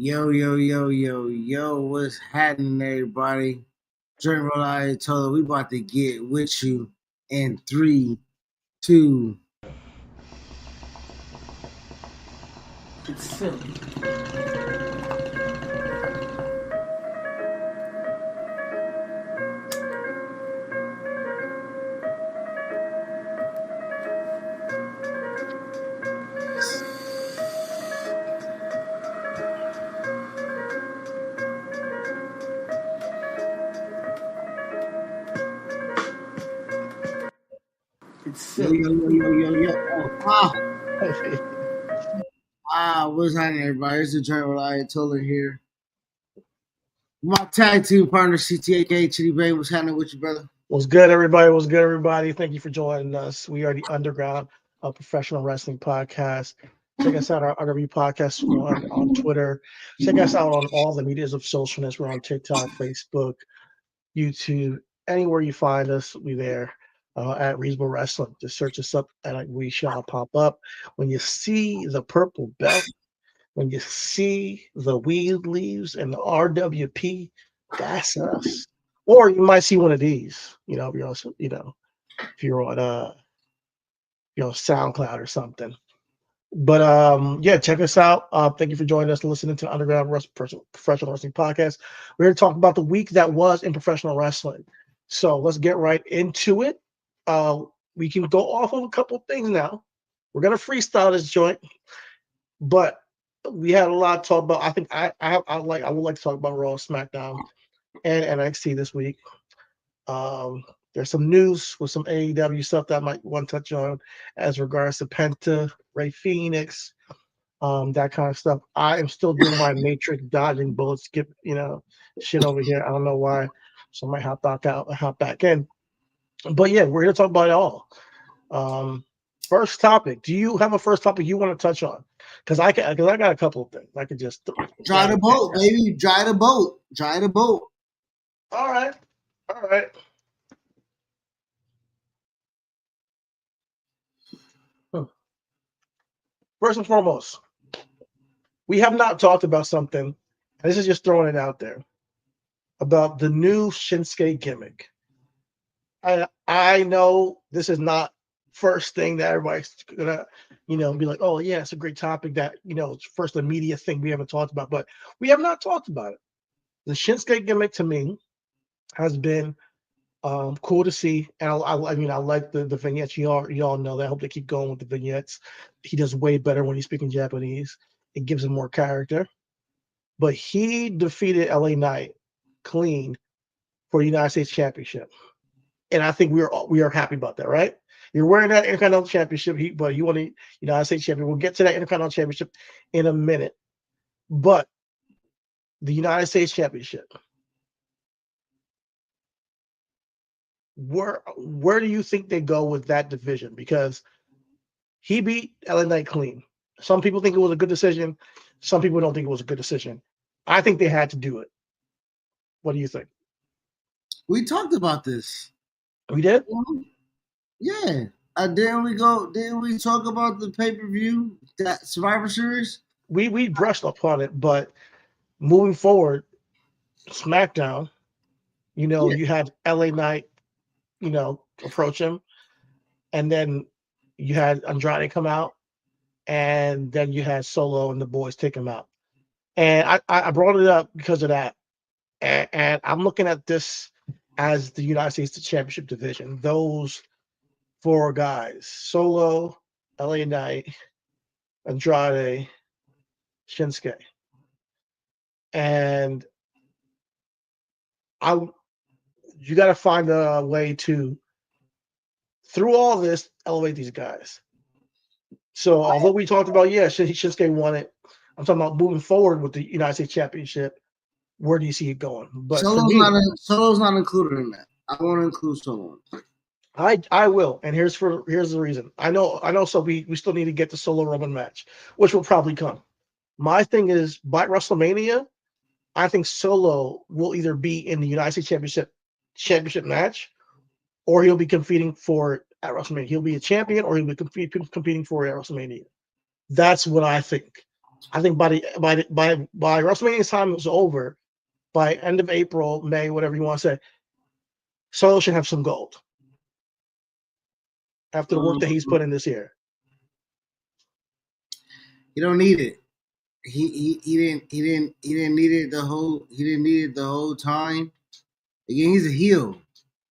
Yo, what's happening, everybody? Drink Rely told we about to get with you in 3, 2. It's silly. It's silly. Yo. What's happening, everybody? It's the Drink Rely told here. My tag team partner, CTAK Chitty Bang. What's happening with you, brother? What's good, everybody? What's good, everybody? Thank you for joining us. We are the Underground Professional Wrestling Podcast. Check us out, our RW Podcast on Twitter. Check us out on all the medias of socialness. We're on TikTok, Facebook, YouTube, anywhere you find us, we there at Reasonable Wrestling. Just search us up and we shall pop up. When you see the purple belt, when you see the weed leaves and the RWP, that's us. Or you might see one of these, if you're on SoundCloud or something. But yeah, check us out. Thank you for joining us and listening to the Underground Professional Wrestling Podcast. We're going to talk about the week that was in professional wrestling. So let's get right into it. We can go off of a couple things now. We're going to freestyle this joint, but we had a lot to talk about. I think I would like to talk about Raw, SmackDown, and NXT this week. There's some news with some AEW stuff that I might want to touch on as regards to Penta, Ray Phoenix, that kind of stuff. I am still doing my Matrix dodging bullet skip, shit over here. I don't know why. So I might hop back in. But yeah, we're gonna talk about it all. First topic. Do you have a first topic you want to touch on? Because I got a couple of things. I could just Dry the boat, baby. Dry the boat. All right. First and foremost, we have not talked about something. This is just throwing it out there about the new Shinsuke gimmick. I know this is not first thing that everybody's gonna, be like, oh yeah, it's a great topic that it's first immediate thing we haven't talked about, but we have not talked about it. The Shinsuke gimmick to me has been cool to see, and I like the vignettes. You all know that. I hope they keep going with the vignettes. He does way better when he's speaking Japanese. It gives him more character. But he defeated LA Knight clean for the United States Championship. And I think we are happy about that, right? You're wearing that Intercontinental Championship, but you want the United States Champion. We'll get to that Intercontinental Championship in a minute. But the United States Championship, where do you think they go with that division? Because he beat LA Knight clean. Some people think it was a good decision. Some people don't think it was a good decision. I think they had to do it. What do you think? We talked about this. We did? Yeah. Didn't we talk about the pay-per-view, that Survivor Series? We brushed upon it, but moving forward, SmackDown, you had LA Knight, approach him, and then you had Andrade come out, and then you had Solo and the boys take him out. And I brought it up because of that. And I'm looking at this as the United States Championship division. Those four guys: Solo, LA Knight, Andrade, Shinsuke. And you got to find a way to, through all this, elevate these guys. So although we talked about, Shinsuke won it, I'm talking about moving forward with the United States Championship. Where do you see it going? But Solo's not included in that. I want to include Solo. I will, and here's the reason. I know. So we still need to get the Solo Roman match, which will probably come. My thing is, by WrestleMania, I think Solo will either be in the United States Championship match, or he'll be competing for it at WrestleMania. He'll be a champion, or he'll be competing for it at WrestleMania. That's what I think. I think by WrestleMania's time is over, by end of April, May, whatever you want to say, Solo should have some gold after the work that he's put in this year. He don't need it. He didn't need it the whole time. Again, he's a heel.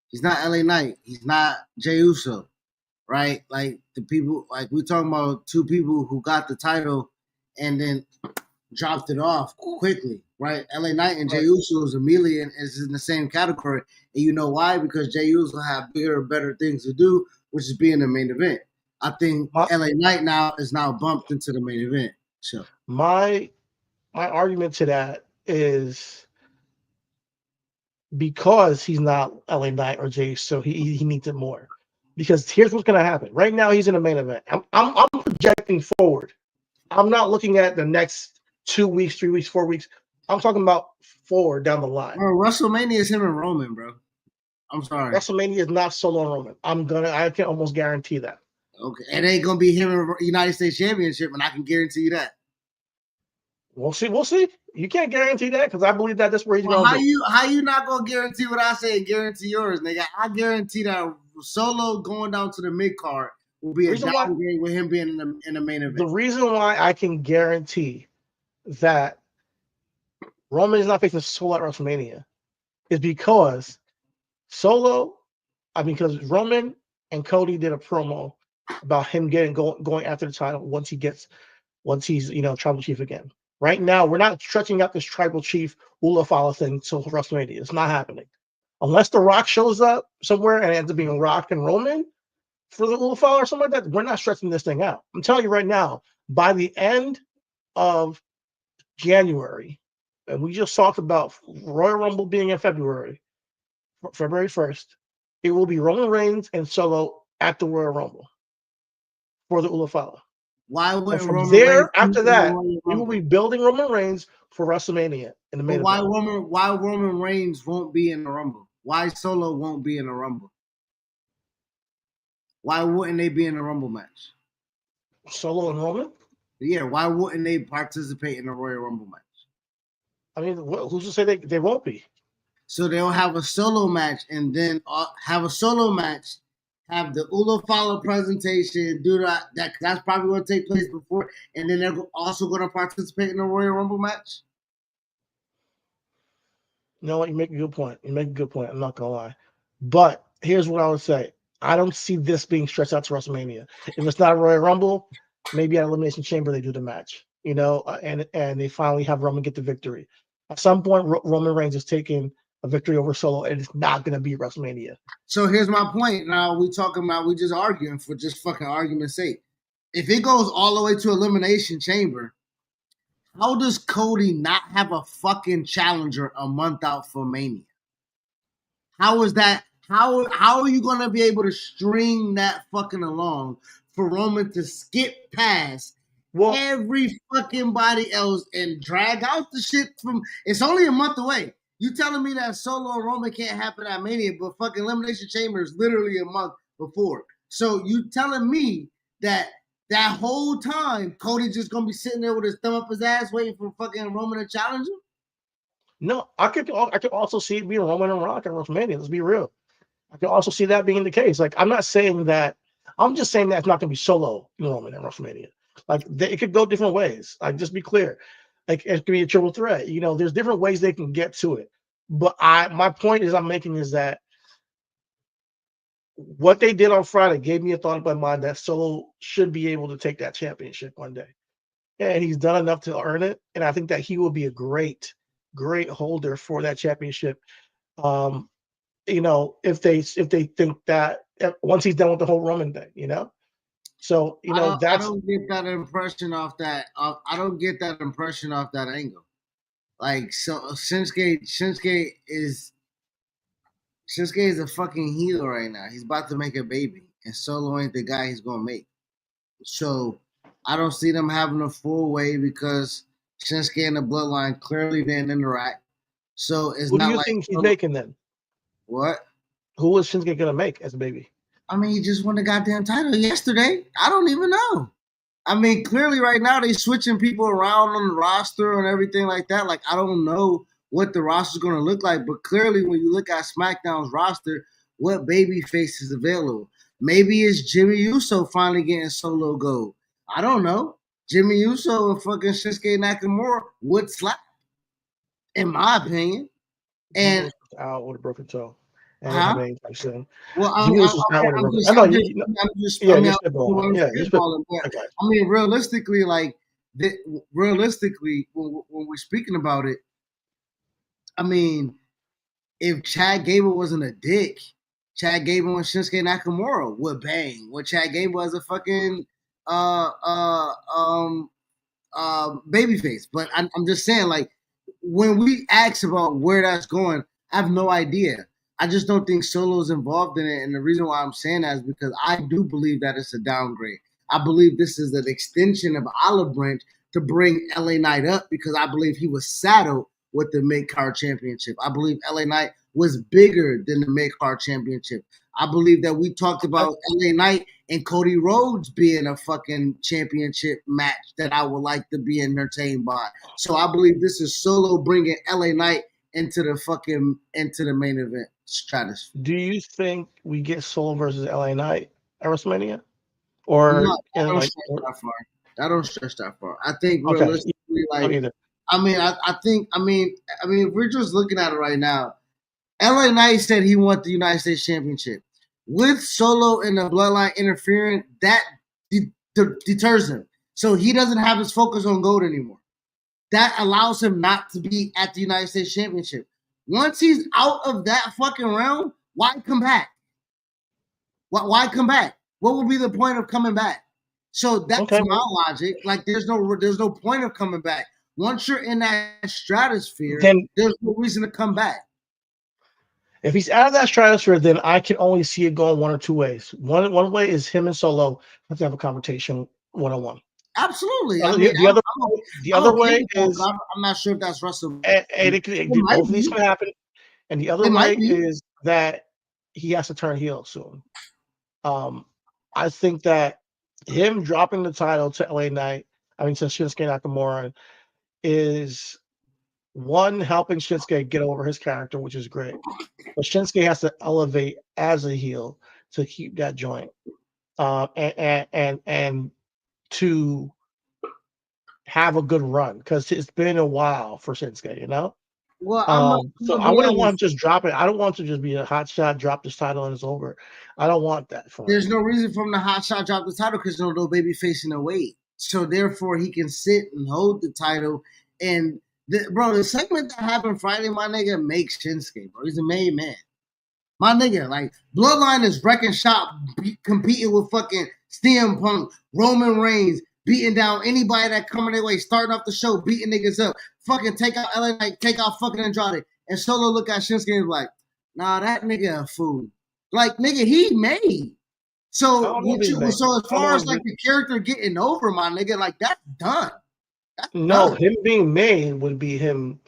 He's not LA Knight. He's not Jey Uso, right? Like the people, like we're talking about two people who got the title and then dropped it off quickly, right? LA Knight and Jey Uso is immediately is in the same category, and you know why? Because Jey Uso have bigger, better things to do, which is being the main event. I think LA Knight now is bumped into the main event. So my argument to that is because he's not LA Knight or Jey, so he needs it more. Because here's what's going to happen. Right now, he's in the main event. I'm projecting forward. I'm not looking at the next 2 weeks, 3 weeks, 4 weeks. I'm talking about forward down the line. Bro, WrestleMania is him and Roman, bro. I'm sorry. WrestleMania is not Solo and Roman. I can almost guarantee that. Okay, it ain't gonna be him in United States Championship, and I can guarantee you that. We'll see. You can't guarantee that because I believe that that's where he's going. How you not gonna guarantee what I say and guarantee yours, nigga? I guarantee that Solo going down to the mid card will be a downgrade with him being in the main event. The reason why I can guarantee that Roman is not facing Solo at WrestleMania is because because Roman and Cody did a promo about him going after the title once he's tribal chief again. Right now, we're not stretching out this tribal chief Ulafala thing till WrestleMania. It's not happening. Unless The Rock shows up somewhere and it ends up being Rock and Roman for the Ulafala or something like that, we're not stretching this thing out. I'm telling you right now, by the end of January, and we just talked about Royal Rumble being in February 1st, it will be Roman Reigns and Solo at the Royal Rumble for the Ulafala. Why would from there after that we will be building Roman Reigns for WrestleMania in the main event? Why Roman Reigns won't be in the Rumble? Why Solo won't be in the Rumble? Why wouldn't they be in the Rumble match? Solo and Roman? Yeah, why wouldn't they participate in the Royal Rumble match? I mean, who's to say they won't be? So they'll have a solo match and then have the Ulafala presentation, do that's probably going to take place before, and then they're also going to participate in the Royal Rumble match? You know what? You make a good point. I'm not going to lie. But here's what I would say. I don't see this being stretched out to WrestleMania. If it's not a Royal Rumble, maybe at Elimination Chamber they do the match, and they finally have Roman get the victory. At some point, Roman Reigns is taking a victory over Solo, and it's not going to be WrestleMania. So here's my point. Now we just arguing for just fucking argument's sake. If it goes all the way to Elimination Chamber, how does Cody not have a fucking challenger a month out for Mania? How is that? How are you going to be able to string that fucking along for Roman to skip past every fucking body else and drag out the shit from? It's only a month away. You telling me that Solo and Roman can't happen at Mania, but fucking Elimination Chamber is literally a month before. So you telling me that whole time Cody just gonna be sitting there with his thumb up his ass waiting for fucking Roman to challenge him? No, I could also see it being Roman and Rock at WrestleMania. Let's be real. I could also see that being the case. Like, I'm not saying that. I'm just saying that it's not gonna be Solo and Roman at WrestleMania. Like, it could go different ways. Like, just be clear. Like, it could be a triple threat. There's different ways they can get to it. But my point I'm making is that what they did on Friday gave me a thought in my mind that Solo should be able to take that championship one day. And he's done enough to earn it. And I think that he will be a great, great holder for that championship. If they think that once he's done with the whole Roman thing, So I don't get that impression off that. I don't get that impression off that angle. Like, so Shinsuke is a fucking heel right now. He's about to make a baby, and Solo ain't the guy he's gonna make. So I don't see them having a full way because Shinsuke and the Bloodline clearly didn't interact. So it's Who not do you like think he's making then? What? Who is Shinsuke gonna make as a baby? I mean, he just won the goddamn title yesterday. I don't even know. I mean, clearly right now they switching people around on the roster and everything like that. Like, I don't know what the roster's going to look like, but clearly when you look at SmackDown's roster, what baby face is available? Maybe it's Jimmy Uso finally getting Solo Gold. I don't know. Jimmy Uso and fucking Shinsuke Nakamura would slap, in my opinion. And out with a broken toe. And huh? have anytime soon. Well, Jimmy Uso's out with a broken. I know you're spitballing. spitballing, but Okay. I mean, realistically, like, realistically, when we're speaking about it, I mean, if Chad Gable wasn't a dick, Chad Gable and Shinsuke Nakamura would bang. What Chad Gable as a fucking babyface. But I'm just saying, like, when we ask about where that's going, I have no idea. I just don't think Solo's involved in it. And the reason why I'm saying that is because I do believe that it's a downgrade. I believe this is an extension of Olive Branch to bring LA Knight up because I believe he was saddled with the mid-card championship. I believe LA Knight was bigger than the mid-card championship. I believe that we talked about LA Knight and Cody Rhodes being a fucking championship match that I would like to be entertained by. So I believe this is Solo bringing LA Knight into the main event stratosphere. Do you think we get Solo versus LA Knight at WrestleMania? Or no, I don't stretch that far. I don't stretch that far. I think realistically, like, I think if we're just looking at it right now, LA Knight said he wants the United States Championship. With Solo and the Bloodline interfering, that deters him. So he doesn't have his focus on gold anymore. That allows him not to be at the United States Championship. Once he's out of that fucking realm, why come back? Why come back? What would be the point of coming back? So that's my logic. Like, there's no point of coming back. Once you're in that stratosphere, then there's no reason to come back. If he's out of that stratosphere, then I can only see it going one or two ways. One way is him and Solo have to have a conversation one-on-one. Absolutely. The other way is I'm not sure if that's Russell. And both of these can happen. And the other way is that he has to turn heel soon. I think that him dropping the title to LA Knight, to Shinsuke Nakamura, is one, helping Shinsuke get over his character, which is great. But Shinsuke has to elevate as a heel to keep that joint. And to have a good run, because it's been a while for Shinsuke, you know? Well, so I wouldn't want to just drop it. I don't want to just be a hot shot, drop this title, and it's over. I don't want that. There's no reason for him to hot shot drop the title because there's no baby facing the weight. So therefore, he can sit and hold the title. And the segment that happened Friday, my nigga, makes Shinsuke, bro. He's a made man. My nigga, like, Bloodline is wrecking shop, competing with fucking CM Punk, Roman Reigns, beating down anybody that coming their way, starting off the show, beating niggas up, fucking take out LA Knight, take out fucking Andrade. And Solo look at Shinsuke and be like, nah, that nigga a fool. Like, nigga, he made. So as far as like the character getting over, my nigga, like, that's done. Him being made would be him,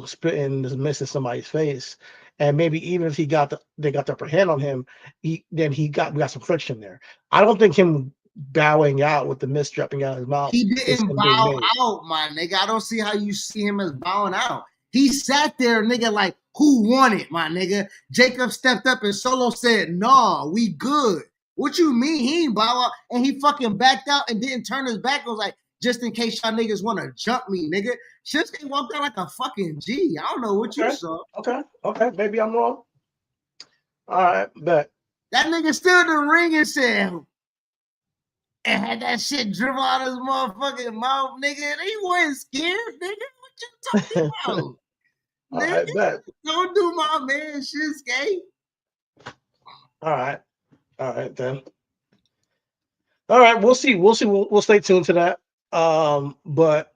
spitting the mist in somebody's face. And maybe even if they got the upper hand on him, we got some friction there. I don't think him bowing out with the mist dropping out of his mouth. He didn't bow out, my nigga. I don't see how you see him as bowing out. He sat there, nigga, like, who won it, my nigga? Jacob stepped up and Solo said, nah, we good. What you mean? He ain't bow out. And he fucking backed out and didn't turn his back. I was like, just in case y'all niggas want to jump me, nigga. Shinsuke walked out like a fucking G. I don't know what you saw. Okay. Maybe I'm wrong. All right, bet. That nigga stood in the ring and said, and had that shit dribble out his motherfucking mouth, nigga. And he wasn't scared, nigga. What you talking about? Nigga, right, bet. Don't do my man Shinsuke. All right then. All right, we'll see. We'll stay tuned to that. But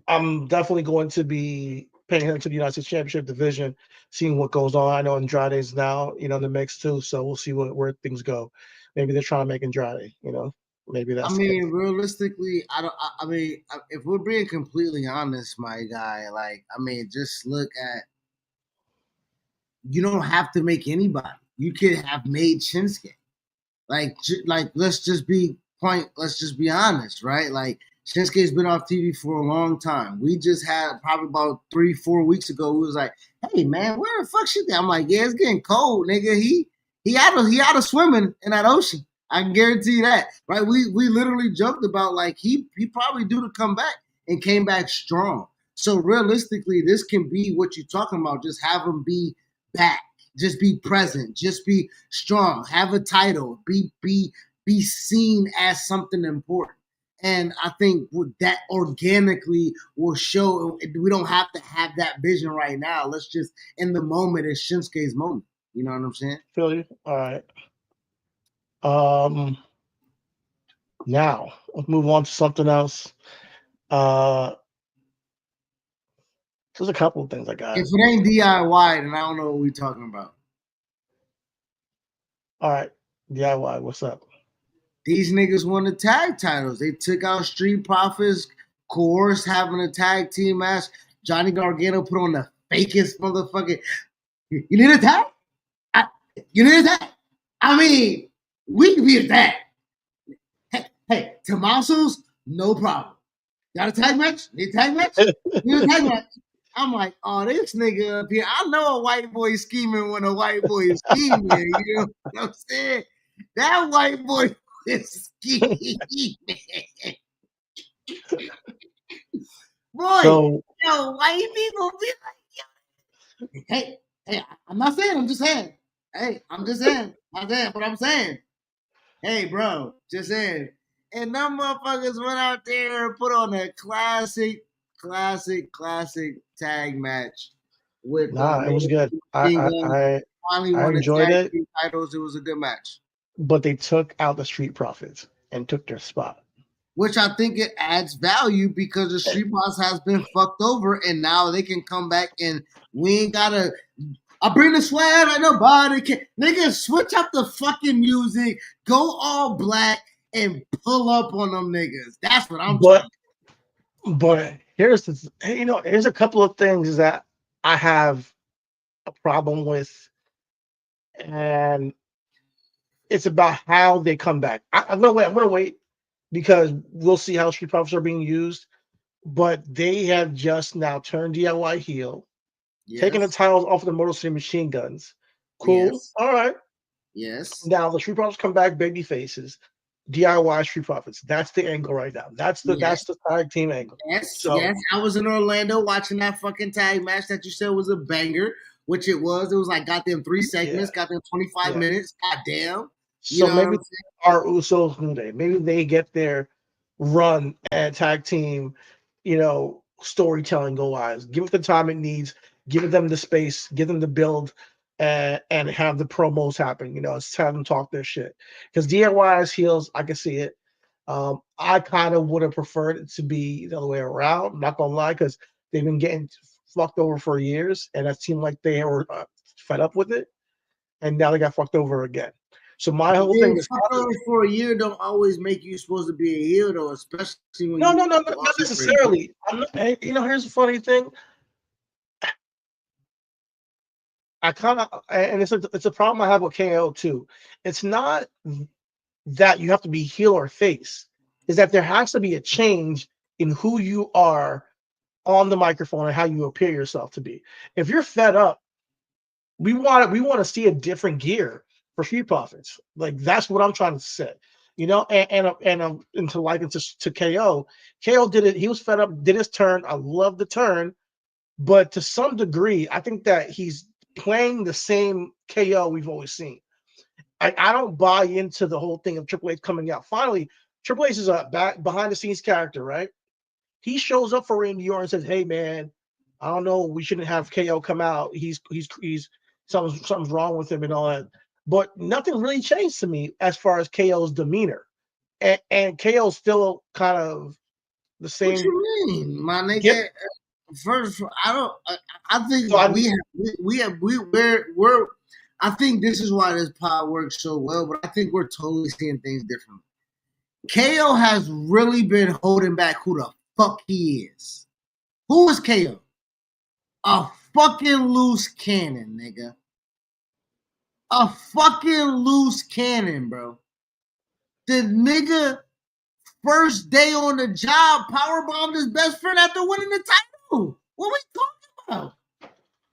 I'm definitely going to be paying attention to the United States Championship division, seeing what goes on. I know Andrade's now, in the mix too, so we'll see where things go. Maybe they're trying to make Andrade, maybe that's. Realistically, if we're being completely honest, my guy, just look at. You don't have to make anybody. You could have made Shinsuke. Like, let's just be point, let's just be honest, right? Like Shinsuke's been off TV for a long time. We just had probably about 3-4 weeks ago. We was like, "Hey man, where the fuck shit?" I'm like, "Yeah, it's getting cold, nigga. He out of swimming in that ocean. I can guarantee you that, right? We literally joked about like he probably due to come back and came back strong. So realistically, this can be what you're talking about. Just have him be back, just be present, just be strong, have a title, be seen as something important. And I think that organically will show. We don't have to have that vision right now. Let's just in the moment. It's Shinsuke's moment. You know what I'm saying? Feel you. All right. Now let's move on to something else. There's a couple of things I got. If it ain't DIY, then I don't know what we're talking about. All right, DIY. What's up? These niggas won the tag titles. They took out Street Profits, coerced having a tag team match. Johnny Gargano put on the fakest motherfucking. You need a tag? You need a tag? I mean, we can be a tag. Hey, Tommaso's, no problem. Got a tag match? Need a tag match? Need a tag match? I'm like, oh, this nigga up here. I know a white boy scheming when a white boy is scheming. You know what I'm saying? That white boy is scheming. Boy, So, yo, white people be like, yo. Hey, I'm not saying, I'm just saying. Hey, I'm just saying. Not saying, but I'm saying. Hey, bro, just saying. And them motherfuckers went out there and put on a classic tag match with it was good. I finally I won the enjoyed tag it, team titles. It was a good match, but they took out the Street Profits and took their spot. which I think it adds value because the Street Boss has been fucked over, and now they can come back and we ain't gotta. I bring the swag like nobody can. Nigga, switch up the fucking music, go all black, and pull up on them niggas. That's what I'm trying. But here's here's a couple of things that I have a problem with, and it's about how they come back. I'm gonna wait. I'm gonna wait because we'll see how Street Profits are being used. But they have just now turned DIY heel, taking the Yes. titles off of the Motor City Machine Guns. Cool. Yes. All right. Yes. Now the Street Profits come back, baby faces. DIY Street Profits. That's the angle right now. That's the tag team angle. Yes. So, Yes. I was in Orlando watching that fucking tag match that you said was a banger, which it was. It was like got them 3 segments, got them 25 minutes. God damn. So maybe our Usos, maybe they get their run and tag team, storytelling go wise. Give it the time it needs, give them the space, give them the build, and have the promos happen. It's have them talk their shit. Because DIY as heels, I can see it. I kind of would have preferred it to be the other way around. I'm not gonna lie, because they've been getting fucked over for years, and it seemed like they were fed up with it, and now they got fucked over again. So my whole thing is for a year don't always make you supposed to be a heel though, especially when no, not necessarily. Here's the funny thing. I kind of, and it's a problem I have with KO too. It's not that you have to be heel or face, is that there has to be a change in who you are on the microphone and how you appear yourself to be. If you're fed up, we want to see a different gear for Street Profits. Like that's what I'm trying to say. And to liken to KO. KO did it. He was fed up, did his turn. I love the turn, but to some degree, I think that he's playing the same KO we've always seen. I don't buy into the whole thing of Triple H coming out. Finally, Triple H is a behind the scenes character, right? He shows up for Randy Orton and says, "Hey man, I don't know. We shouldn't have KO come out. He's something's wrong with him and all that." But nothing really changed to me as far as KO's demeanor, and KO's still kind of the same. What you mean, my nigga? First, I don't. I think we're. I think this is why this pod works so well, but I think we're totally seeing things differently. KO has really been holding back who the fuck he is. Who is KO? A fucking loose cannon, nigga. A fucking loose cannon, bro. The nigga first day on the job, powerbombed his best friend after winning the title. What we talking about?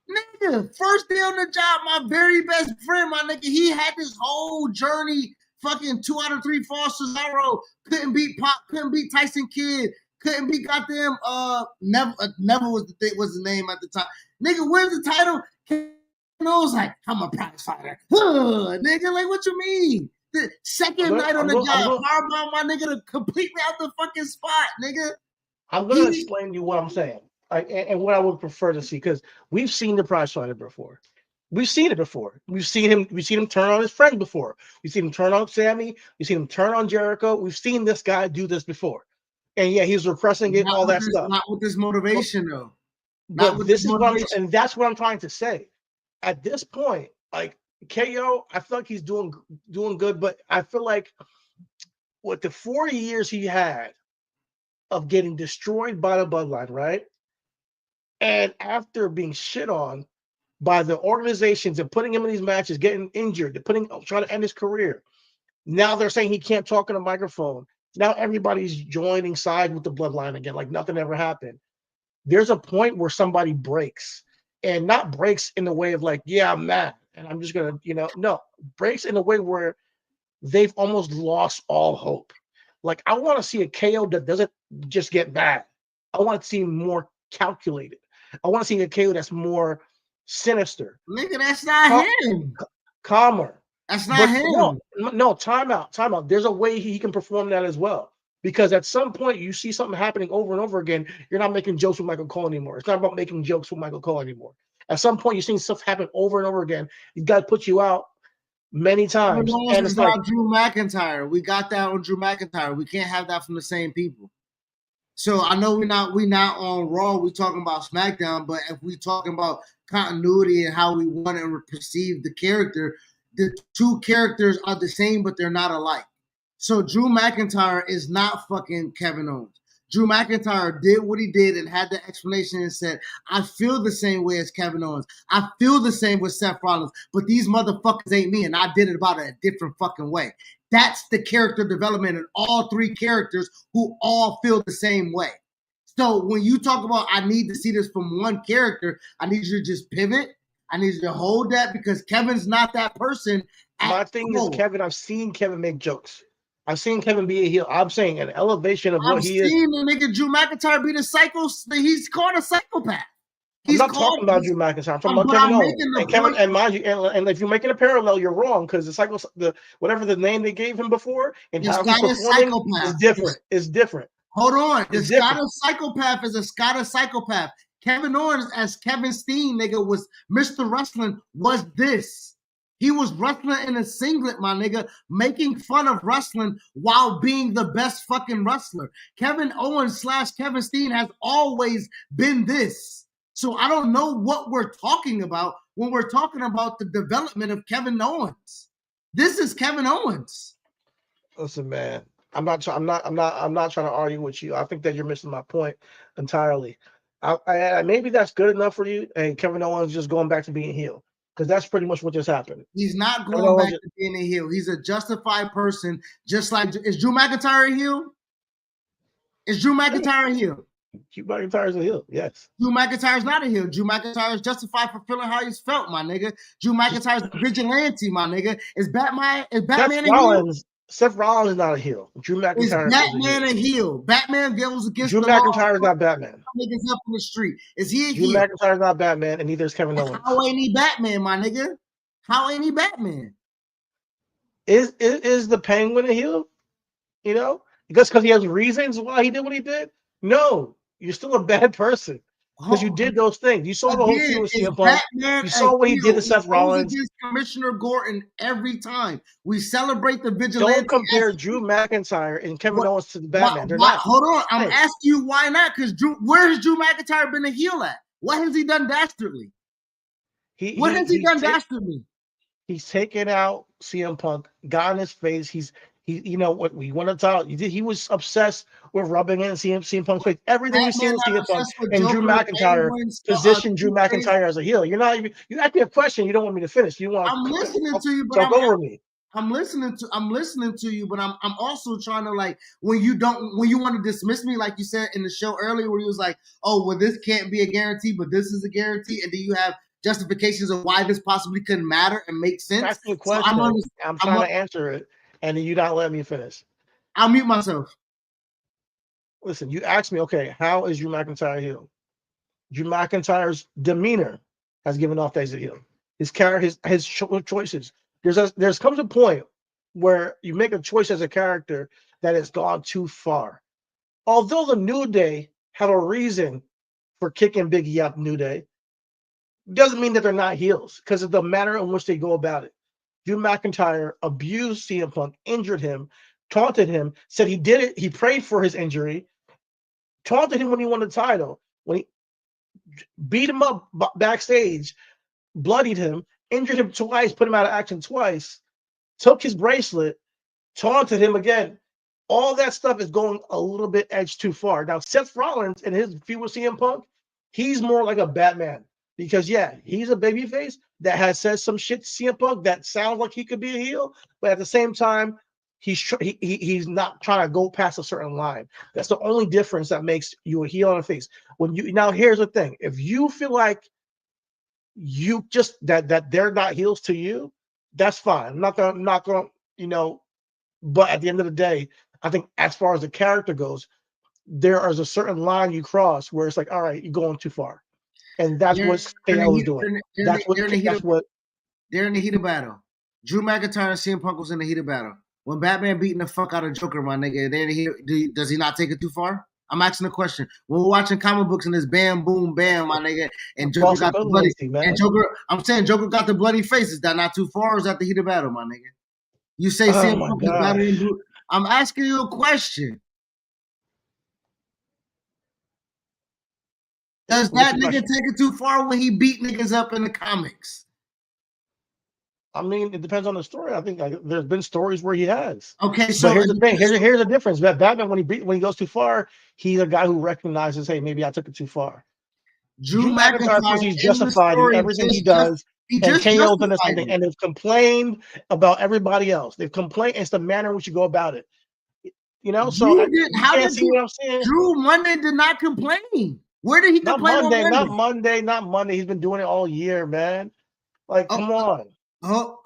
Nigga, first day on the job, my very best friend, my nigga, he had this whole journey, fucking 2 out of 3 falls to Cesaro, couldn't beat Pop, couldn't beat Tyson Kidd, couldn't beat goddamn Neville was the name at the time. Nigga, where's the title? I was like, I'm a prize fighter. Nigga, like, what you mean? The second night on the job, powerbomb my nigga to completely out the fucking spot, nigga. I'm gonna explain to you what I'm saying. And what I would prefer to see, because we've seen the prize fighter before. We've seen it before. We've seen him turn on his friend before. We've seen him turn on Sammy. We've seen him turn on Jericho. We've seen this guy do this before. And yeah, he's repressing it, all that stuff. Not with this motivation, though. But this is what and that's what I'm trying to say. At this point, like KO, I feel like he's doing good, but I feel like with the 40 years he had of getting destroyed by the bloodline, right? And after being shit on by the organizations and putting him in these matches, getting injured, trying to end his career. Now they're saying he can't talk in a microphone. Now everybody's joining side with the bloodline again, like nothing ever happened. There's a point where somebody breaks, and not breaks in the way of like, yeah, I'm mad and I'm just gonna, no, breaks in a way where they've almost lost all hope. Like, I want to see a KO that doesn't just get bad. I want to see more calculated. I want to see a KO that's more sinister. Nigga, that's not him. Calmer. That's not him. No, time out. There's a way he can perform that as well. Because at some point you see something happening over and over again, you're not making jokes with Michael Cole anymore. It's not about making jokes with Michael Cole anymore. At some point you're seeing stuff happen over and over again. He's got to put you out many times. And it's like Drew McIntyre. We got that on Drew McIntyre. We can't have that from the same people. So I know we're not on Raw. We're talking about SmackDown, but if we're talking about continuity and how we want to perceive the character, the two characters are the same, but they're not alike. So Drew McIntyre is not fucking Kevin Owens. Drew McIntyre did what he did and had the explanation and said, I feel the same way as Kevin Owens. I feel the same with Seth Rollins, but these motherfuckers ain't me, and I did it about it a different fucking way. That's the character development in all three characters who all feel the same way. So when you talk about I need to see this from one character, I need you to just pivot. I need you to hold that because Kevin's not that person. My thing is, Kevin, I've seen Kevin make jokes. I've seen Kevin be a heel. I'm saying an elevation of what he is. I've seen the nigga Drew McIntyre be the psycho. He's called a psychopath. I'm not talking about Drew McIntyre. I'm talking about Kevin Owens. And Kevin, and mind you, and if you're making a parallel, you're wrong because whatever the name they gave him before and how he's performing is different. It's different. Hold on. The Scottish psychopath is a Scottish psychopath. Kevin Owens as Kevin Steen, nigga, was Mr. Wrestling, was this. He was wrestling in a singlet, my nigga, making fun of wrestling while being the best fucking wrestler. Kevin Owens / Kevin Steen has always been this. So I don't know what we're talking about when we're talking about the development of Kevin Owens. This is Kevin Owens. Listen, man, I'm not trying to argue with you. I think that you're missing my point entirely. Maybe that's good enough for you, and Kevin Owens just going back to being heel. Because that's pretty much what just happened. He's not going back to being a heel. He's a justified person, just like is Drew McIntyre a heel? Is Drew McIntyre a heel? Drew McIntyre's a heel, yes. Drew McIntyre's not a heel. Drew McIntyre is justified for feeling how he's felt, my nigga. Drew McIntyre's a vigilante, my nigga. Is Batman a heel? Seth Rollins is not a heel. Drew McIntyre is Batman a heel. Batman goes against Drew McIntyre is not Batman. Niggas up in the street. Is he a heel? Drew McIntyre is not Batman, and neither is Kevin Owens. How ain't he Batman, my nigga? How ain't he Batman? Is the Penguin a heel? You know, because he has reasons why he did what he did. No, you're still a bad person. Because you did those things. You saw the whole thing with CM Punk. You saw what he did to Seth Rollins. He Commissioner Gordon every time. We celebrate the vigilante. Don't compare Drew McIntyre and Kevin Owens to the Batman. They're not. Hold on. I'm asking you why not? Because where has Drew McIntyre been a heel at? What has he done dastardly? What has he done dastardly? He's taken out CM Punk, got in his face. You know what we want to talk. He was obsessed with rubbing in CM Punk's face. Everything you see with CM Punk and Drew McIntyre positioned Drew McIntyre as a heel. You're not even. You asked me a question. You don't want me to finish. You want. I'm listening to you, but talk over me. I'm listening to you, but I'm also trying to, like, when you want to dismiss me, like you said in the show earlier, where you was like, oh, well, this can't be a guarantee, but this is a guarantee, and then you have justifications of why this possibly couldn't matter and make sense. I'm asking a So question. I'm trying to answer it, and you not letting me finish. I'll mute myself. Listen, you asked me, okay, how is Drew McIntyre healed? Drew McIntyre's demeanor has given off that he's a heel. His character, his choices. There's comes a point where you make a choice as a character that has gone too far. Although the New Day have a reason for kicking Biggie out, New Day doesn't mean that they're not heels, because of the manner in which they go about it. Drew McIntyre abused CM Punk, injured him, taunted him, said he did it. He prayed for his injury, taunted him when he won the title, when he beat him up backstage, bloodied him, injured him twice, put him out of action twice, took his bracelet, taunted him again. All that stuff is going a little bit edge too far. Now, Seth Rollins and his feud with CM Punk, he's more like a Batman, because, yeah, he's a babyface that has said some shit to CM Punk that sounds like he could be a heel, but at the same time, he's not trying to go past a certain line. That's the only difference that makes you a heel and a face. Now, here's the thing: if you feel like you just that they're not heels to you, that's fine. I'm not gonna, but at the end of the day, I think as far as the character goes, there is a certain line you cross where it's like, all right, you're going too far. And that's what KO was doing. They're in the heat of battle. Drew McIntyre and CM Punk was in the heat of battle. When Batman beating the fuck out of Joker, my nigga, does he not take it too far? I'm asking a question. When we're watching comic books and it's bam, boom, bam, my nigga, and Joker got the bloody, I'm saying Joker got the bloody face. Is that not too far, or is that the heat of battle, my nigga? You say CM Punk is better than Drew. I'm asking you a question. Does that nigga take it too far when he beat niggas up in the comics? I mean, it depends on the story. I think there's been stories where he has. Okay, so here's the thing. Here's the difference. Batman, when he goes too far, he's a guy who recognizes, hey, maybe I took it too far. Drew McIntyre, he's justified in everything he does. And KO's done the same thing, and they've complained about everybody else. They've complained. It's the manner in which you go about it. So how did see what I'm saying? Drew Monday did not complain. Where did he complain on Monday? Not Monday. He's been doing it all year, man. Like, come on.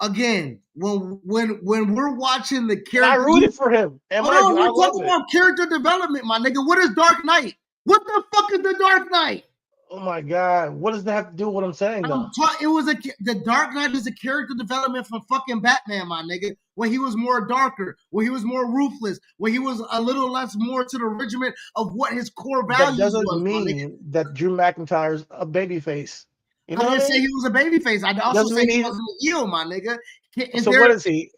Again, when we're watching the character, I rooted for him. We're talking about character development, my nigga. What is Dark Knight? What the fuck is the Dark Knight? Oh my God! What does that have to do with what I'm saying, though? The Dark Knight is a character development from fucking Batman, my nigga. When he was more darker, when he was more ruthless, when he was a little less more to the regiment of what his core values was. That doesn't mean that Drew McIntyre's a babyface. I didn't say he was a babyface. I also say he wasn't a heel, my nigga. What is he?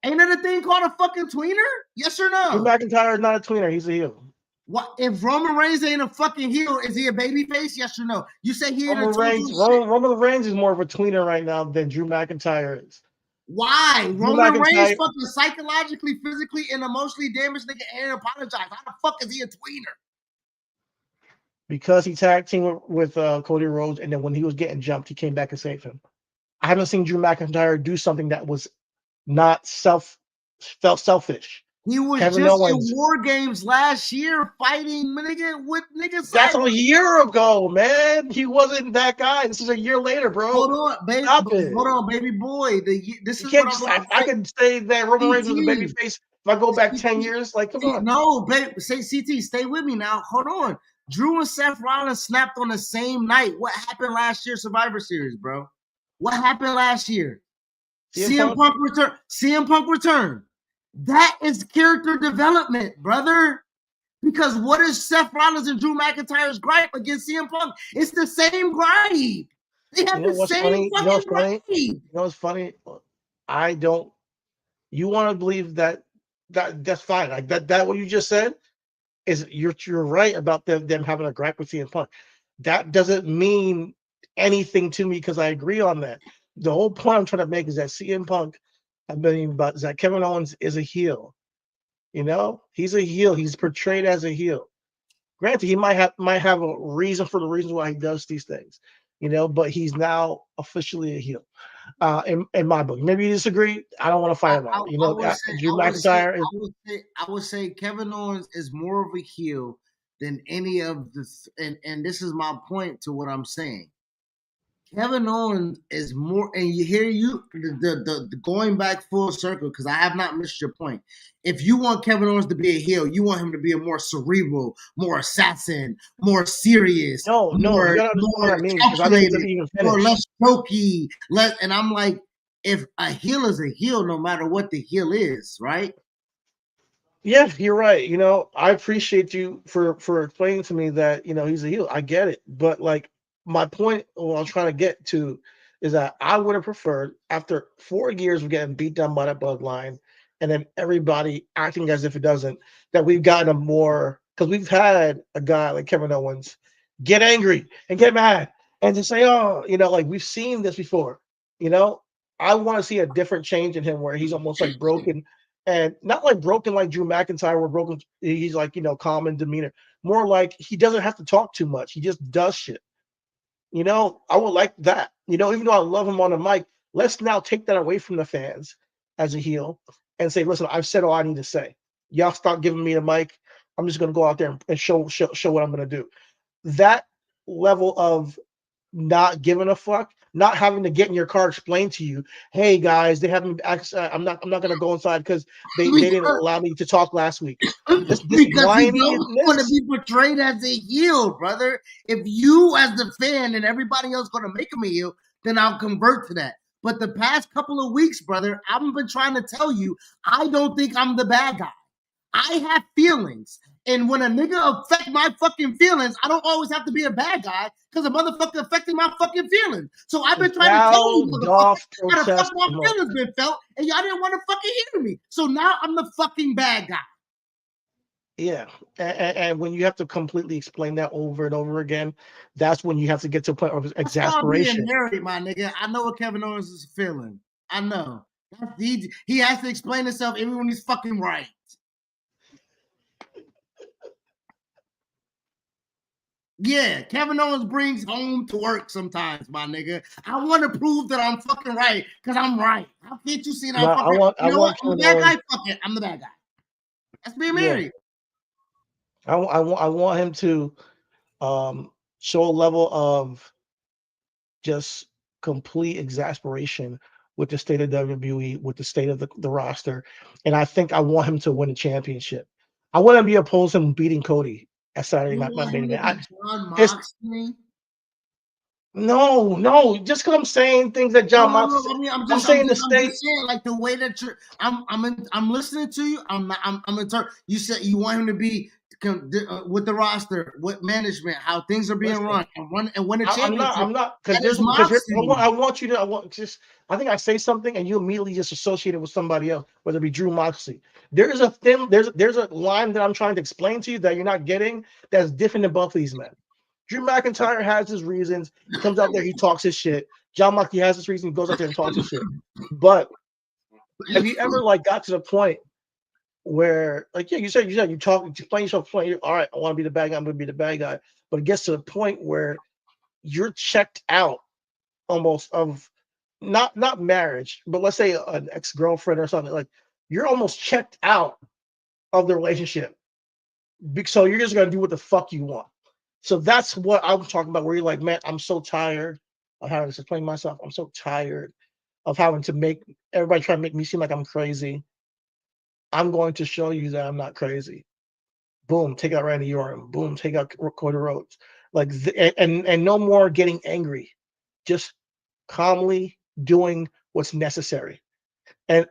Ain't there a thing called a fucking tweener? Yes or no? Drew McIntyre is not a tweener. He's a heel. What if Roman Reigns ain't a fucking heel? Is he a babyface? Yes or no? You say he ain't Roman Reigns is more of a tweener right now than Drew McIntyre is. Why? Roman Reigns fucking psychologically, physically, and emotionally damaged nigga and apologize. How the fuck is he a tweener? Because he tag teamed with Cody Rhodes, and then when he was getting jumped, he came back and saved him. I haven't seen Drew McIntyre do something that was not felt selfish. He was Kevin just Owens. In War Games last year fighting with niggas. That's a year ago, man. He wasn't that guy. This is a year later, bro. Hold on, baby. Hold on, baby boy. This is what I can say that Roman Reigns was a babyface if I go back 10 years. Like, come on. No, babe. Say CT, stay with me now. Hold on. Drew and Seth Rollins snapped on the same night. What happened last year, Survivor Series, bro? What happened last year? CM Punk return. CM Punk return. That is character development, brother. Because what is Seth Rollins and Drew McIntyre's gripe against CM Punk? It's the same gripe. They have the same fucking gripe. You know what's funny? I don't. You want to believe that's fine. Like that what you just said is you're right about them having a gripe with CM Punk. That doesn't mean anything to me because I agree on that. The whole point I'm trying to make is that CM Punk, is that Kevin Owens is a heel. He's a heel. He's portrayed as a heel. Granted, he might have a reason for the reasons why he does these things. but he's now officially a heel. In my book, maybe you disagree. I don't want to fight about it. Drew McIntyre is. I would say Kevin Owens is more of a heel than any of the, and this is my point to what I'm saying. Kevin Owens is more, and the going back full circle, because I have not missed your point. If you want Kevin Owens to be a heel, you want him to be a more cerebral, more assassin, more serious, more calculated, more less jokey. And I'm like, if a heel is a heel, no matter what the heel is, right? Yeah, you're right. I appreciate you for explaining to me that he's a heel. I get it, but like, my point, what I'm trying to get to is that I would have preferred, after 4 years of getting beat down by that bloodline, and then everybody acting as if it doesn't, that we've gotten a more, because we've had a guy like Kevin Owens get angry and get mad and just say, oh, like we've seen this before. I want to see a different change in him where he's almost like broken, and not like broken like Drew McIntyre, where broken he's like calm in demeanor, more like he doesn't have to talk too much. He just does shit. I would like that. Even though I love him on the mic, let's now take that away from the fans as a heel and say, listen, I've said all I need to say. Y'all stop giving me a mic. I'm just going to go out there and show what I'm going to do. That level of not giving a fuck, not having to get in your car explain to you, hey guys, they haven't. I'm not going to go inside because they didn't allow me to talk last week. Because you don't want to be portrayed as a heel, brother. If you, as the fan, and everybody else going to make him a heel, then I'll convert to that. But the past couple of weeks, brother, I've been trying to tell you, I don't think I'm the bad guy. I have feelings. And when a nigga affect my fucking feelings, I don't always have to be a bad guy because a motherfucker affecting my fucking feelings. So I've been trying to tell you, motherfucker, how the fuck my feelings been felt, and y'all didn't want to fucking hear me. So now I'm the fucking bad guy. Yeah, and when you have to completely explain that over and over again, that's when you have to get to a point of exasperation. I'm being married, my nigga. I know what Kevin Owens is feeling. I know. He has to explain himself even when he's fucking right. Yeah, Kevin Owens brings home to work sometimes, my nigga. I want to prove that I'm fucking right because I'm right. How can't you see that? No, I'm the bad guy. Fuck it, I'm the bad guy. That's being married. I want him to show a level of just complete exasperation with the state of WWE, with the state of the roster, and I think I want him to win a championship. I wouldn't be opposed to him beating Cody at Saturday Night Main Event. No, just because I'm saying things that John Moxley. I'm saying like the way that you're. I'm listening to you. I'm you said you want him to be with the roster, with management, how things are being run, and win a championship. I'm not because I want you to. I think I say something and you immediately just associate it with somebody else, whether it be Drew Moxley. There's a line that I'm trying to explain to you that you're not getting that's different than both of these men. Drew McIntyre has his reasons. He comes out there, he talks his shit. John Moxley has his reason, he goes out there and talks his shit. But have you ever got to the point where, you said you talk, you explain yourself, all right, I want to be the bad guy, I'm going to be the bad guy. But it gets to the point where you're checked out almost of not marriage, but let's say an ex-girlfriend or something, like you're almost checked out of the relationship. So you're just going to do what the fuck you want. So that's what I'm talking about, where you're like, man, I'm so tired of having to explain myself. I'm so tired of having to make everybody try to make me seem like I'm crazy. I'm going to show you that I'm not crazy. Boom, take out Randy Orton. Boom, take out Cody Rhodes. And no more getting angry. Just calmly doing what's necessary. And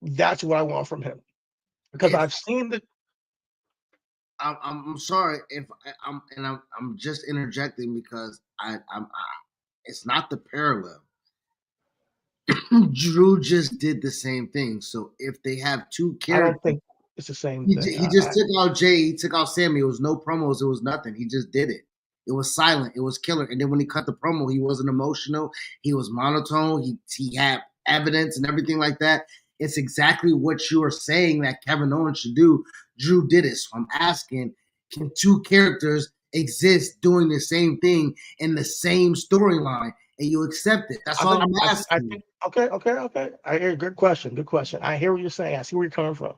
that's what I want from him. Because I've seen the. I'm sorry if I'm just interjecting because it's not the parallel. Drew just did the same thing. So if they have two characters, I don't think it's the same thing. He just took out Jay, he took out Sammy. It was no promos, it was nothing. He just did it. It was silent, it was killer. And then when he cut the promo, he wasn't emotional, he was monotone, he had evidence and everything like that. It's exactly what you are saying that Kevin Owens should do. Drew did it. So I'm asking, can two characters exist doing the same thing in the same storyline, and you accept it. That's all I'm asking. Okay. I hear. Good question. I hear what you're saying. I see where you're coming from.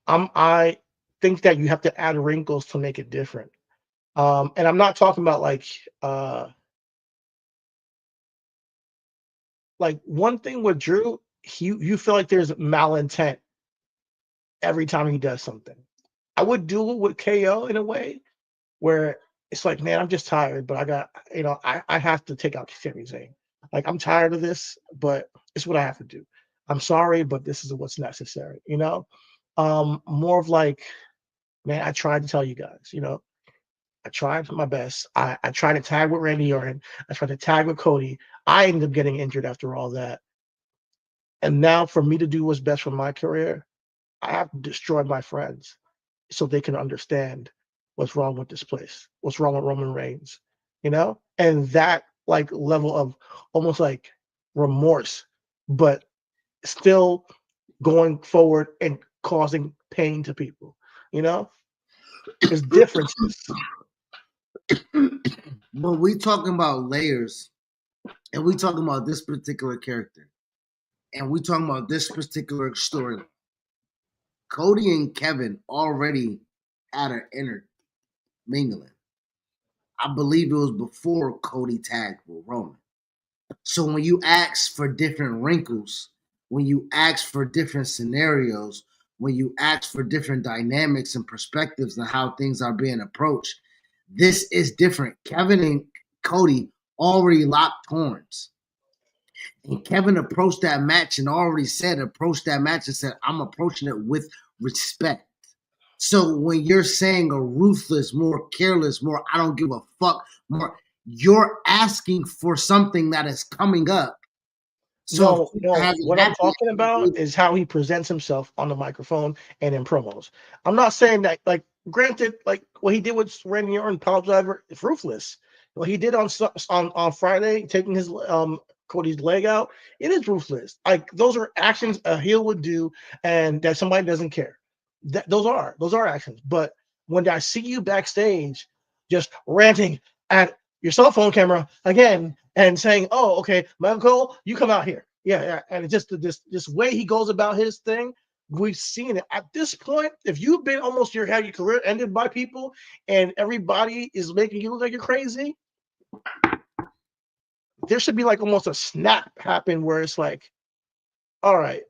I think that you have to add wrinkles to make it different. And I'm not talking about like one thing with Drew, you feel like there's malintent every time he does something. I would do it with KO in a way where it's like, man, I'm just tired, but I got, I have to take out Sami Zayn. Like, I'm tired of this, but it's what I have to do. I'm sorry, but this is what's necessary, More of like, man, I tried to tell you guys, I tried my best. I tried to tag with Randy Orton. I tried to tag with Cody. I ended up getting injured after all that. And now for me to do what's best for my career, I have to destroy my friends so they can understand what's wrong with this place, what's wrong with Roman Reigns, and that like level of almost like remorse, but still going forward and causing pain to people, there's differences. But we talking about layers, and we talking about this particular character, and we talking about this particular story. Cody and Kevin already had an inner mingling. I believe it was before Cody tagged with Roman. So when you ask for different wrinkles, when you ask for different scenarios, when you ask for different dynamics and perspectives and how things are being approached, this is different. Kevin and Cody already locked horns. And Kevin approached that match and said, I'm approaching it with respect. So when you're saying a ruthless, more careless, more I don't give a fuck, more you're asking for something that is coming up. So what I'm talking about is how he presents himself on the microphone and in promos. I'm not saying that, like, granted, like what he did with Randy Orton, Power Driver, is ruthless. What he did on Friday, taking his Cody's leg out, it is ruthless. Like, those are actions a heel would do, and that somebody doesn't care. Those are actions. But when I see you backstage just ranting at your cell phone camera again and saying, "Oh, okay, Michael Cole, you come out here." Yeah. And it's just this way he goes about his thing. We've seen it at this point. If you've been almost your career ended by people and everybody is making you look like you're crazy, there should be like almost a snap happen where it's like, all right,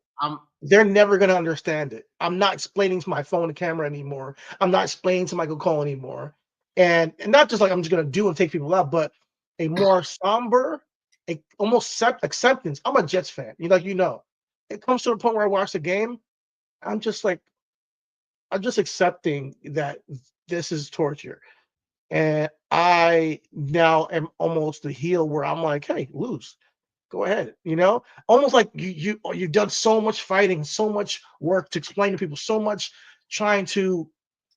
they're never going to understand it. I'm not explaining to my phone and camera anymore. I'm not explaining to Michael Cole anymore. And not just like I'm just going to do and take people out, but a more somber, almost acceptance. I'm a Jets fan. It comes to a point where I watch the game, I'm just accepting that this is torture. And I now am almost the heel where I'm like, hey, lose. Go ahead, almost like you've done so much fighting, so much work to explain to people, so much trying to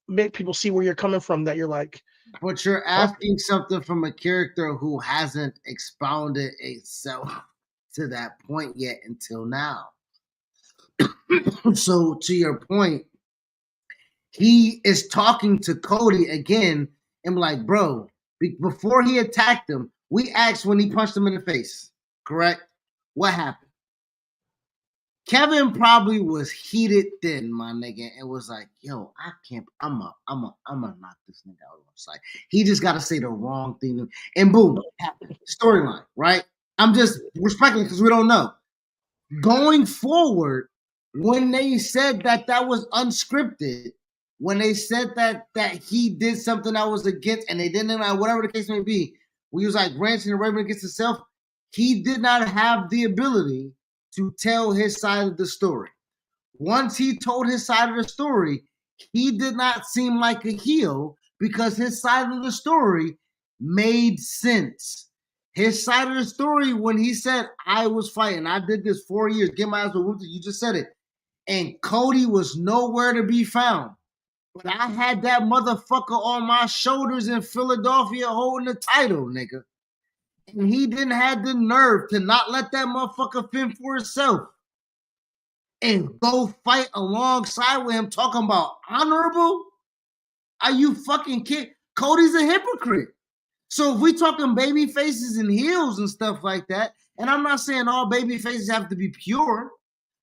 make people see where you're coming from that you're like. But you're asking something from a character who hasn't expounded itself to that point yet until now. So to your point, he is talking to Cody again and like, bro, before he attacked him, we asked when he punched him in the face, correct? What happened? Kevin probably was heated then, my nigga, and was like, yo, I can't, I'm gonna knock this nigga out of sight. He just gotta say the wrong thing. And boom, storyline, right? I'm just respecting because we don't know. Going forward, when they said that was unscripted, when they said that he did something that was against, and they didn't, whatever the case may be, we was like ranting and raving against himself, he did not have the ability to tell his side of the story. Once he told his side of the story, he did not seem like a heel because his side of the story made sense. His side of the story, when he said, I was fighting, I did this 4 years, get my ass with you just said it. And Cody was nowhere to be found. But I had that motherfucker on my shoulders in Philadelphia holding the title, nigga. And he didn't have the nerve to not let that motherfucker fend for himself and go fight alongside with him talking about honorable? Are you fucking kidding? Cody's a hypocrite. So if we talking baby faces and heels and stuff like that, and I'm not saying all baby faces have to be pure,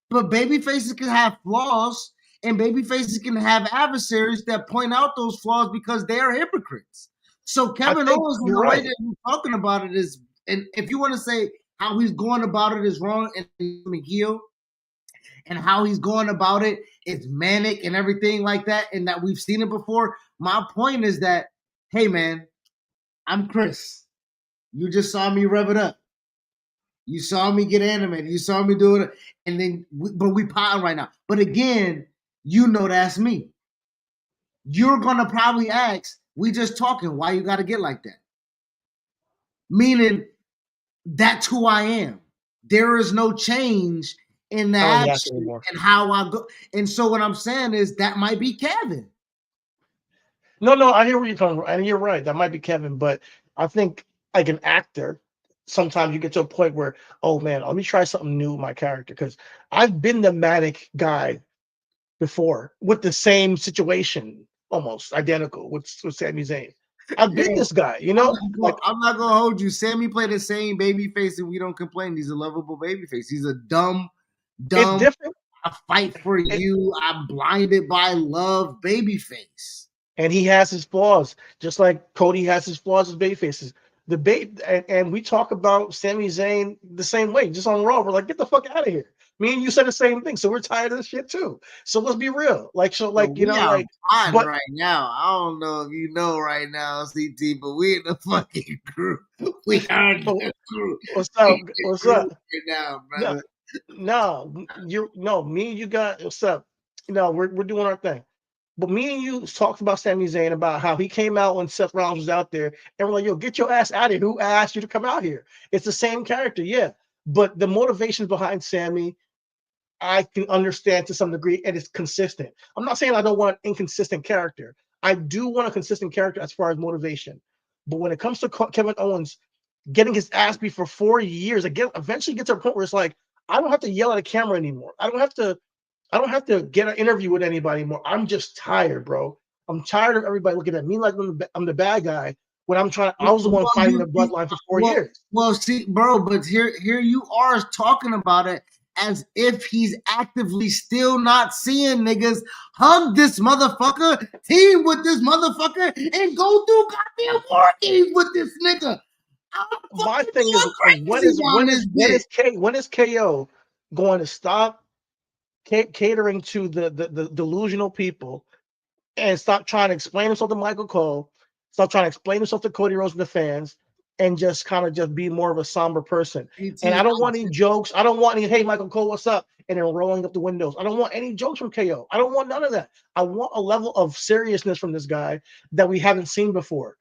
but baby faces can have flaws, and baby faces can have adversaries that point out those flaws because they are hypocrites. So Kevin Owens, the way that he's talking about it is, and if you want to say how he's going about it is wrong and he's heel, and how he's going about it is manic and everything like that, and that we've seen it before. My point is that, hey man, I'm Chris. You just saw me rev it up. You saw me get animated. You saw me do it, and then, but we potting right now. But again, you know that's me. You're gonna probably ask, we just talking, why you gotta get like that? Meaning, that's who I am. There is no change in the action and how I go. And so what I'm saying is that might be Kevin. No, I hear where you're coming from, and you're right. That might be Kevin, but I think like an actor, sometimes you get to a point where, oh man, let me try something new with my character, because I've been the manic guy before with the same situation, almost identical with Sami Zayn. I've been this guy, you know. I'm not gonna hold you. Sami played the same baby face, and we don't complain. He's a lovable baby face. He's a dumb. It's different. I fight for you. I'm blinded by love, baby face. And he has his flaws, just like Cody has his flaws as baby faces. And we talk about Sami Zayn the same way, just on Raw. We're like, get the fuck out of here. Me and you said the same thing, so we're tired of this shit too. So let's be real. Like, so, like, you know, like, but right now, I don't know if you know right now, CT, but we in the fucking crew. We are in the crew. What's up? What's up? Right now, brother. No, me and you got what's up? No, we're doing our thing. But me and you talked about Sami Zayn, about how he came out when Seth Rollins was out there, and we're like, yo, get your ass out of here. Who asked you to come out here? It's the same character, yeah. But the motivations behind Sami, I can understand to some degree, and it's consistent. I'm not saying I don't want an inconsistent character. I do want a consistent character as far as motivation. But when it comes to Kevin Owens getting his ass beat for 4 years, again, eventually gets to a point where it's like, I don't have to yell at a camera anymore. I don't have to get an interview with anybody anymore. I'm just tired, bro. I'm tired of everybody looking at me like I'm the bad guy when I was the one fighting the bloodline for 4 years. Well, see, bro, but here you are talking about it as if he's actively still not seeing niggas hug this motherfucker, team with this motherfucker, and go through goddamn war games with this nigga. My thing is, when is KO going to stop catering to the delusional people and stop trying to explain himself to Michael Cole, stop trying to explain himself to Cody Rhodes and the fans, and just kind of just be more of a somber person? And I don't want any jokes. I don't want any, hey, Michael Cole, what's up? And then rolling up the windows. I don't want any jokes from KO. I don't want none of that. I want a level of seriousness from this guy that we haven't seen before.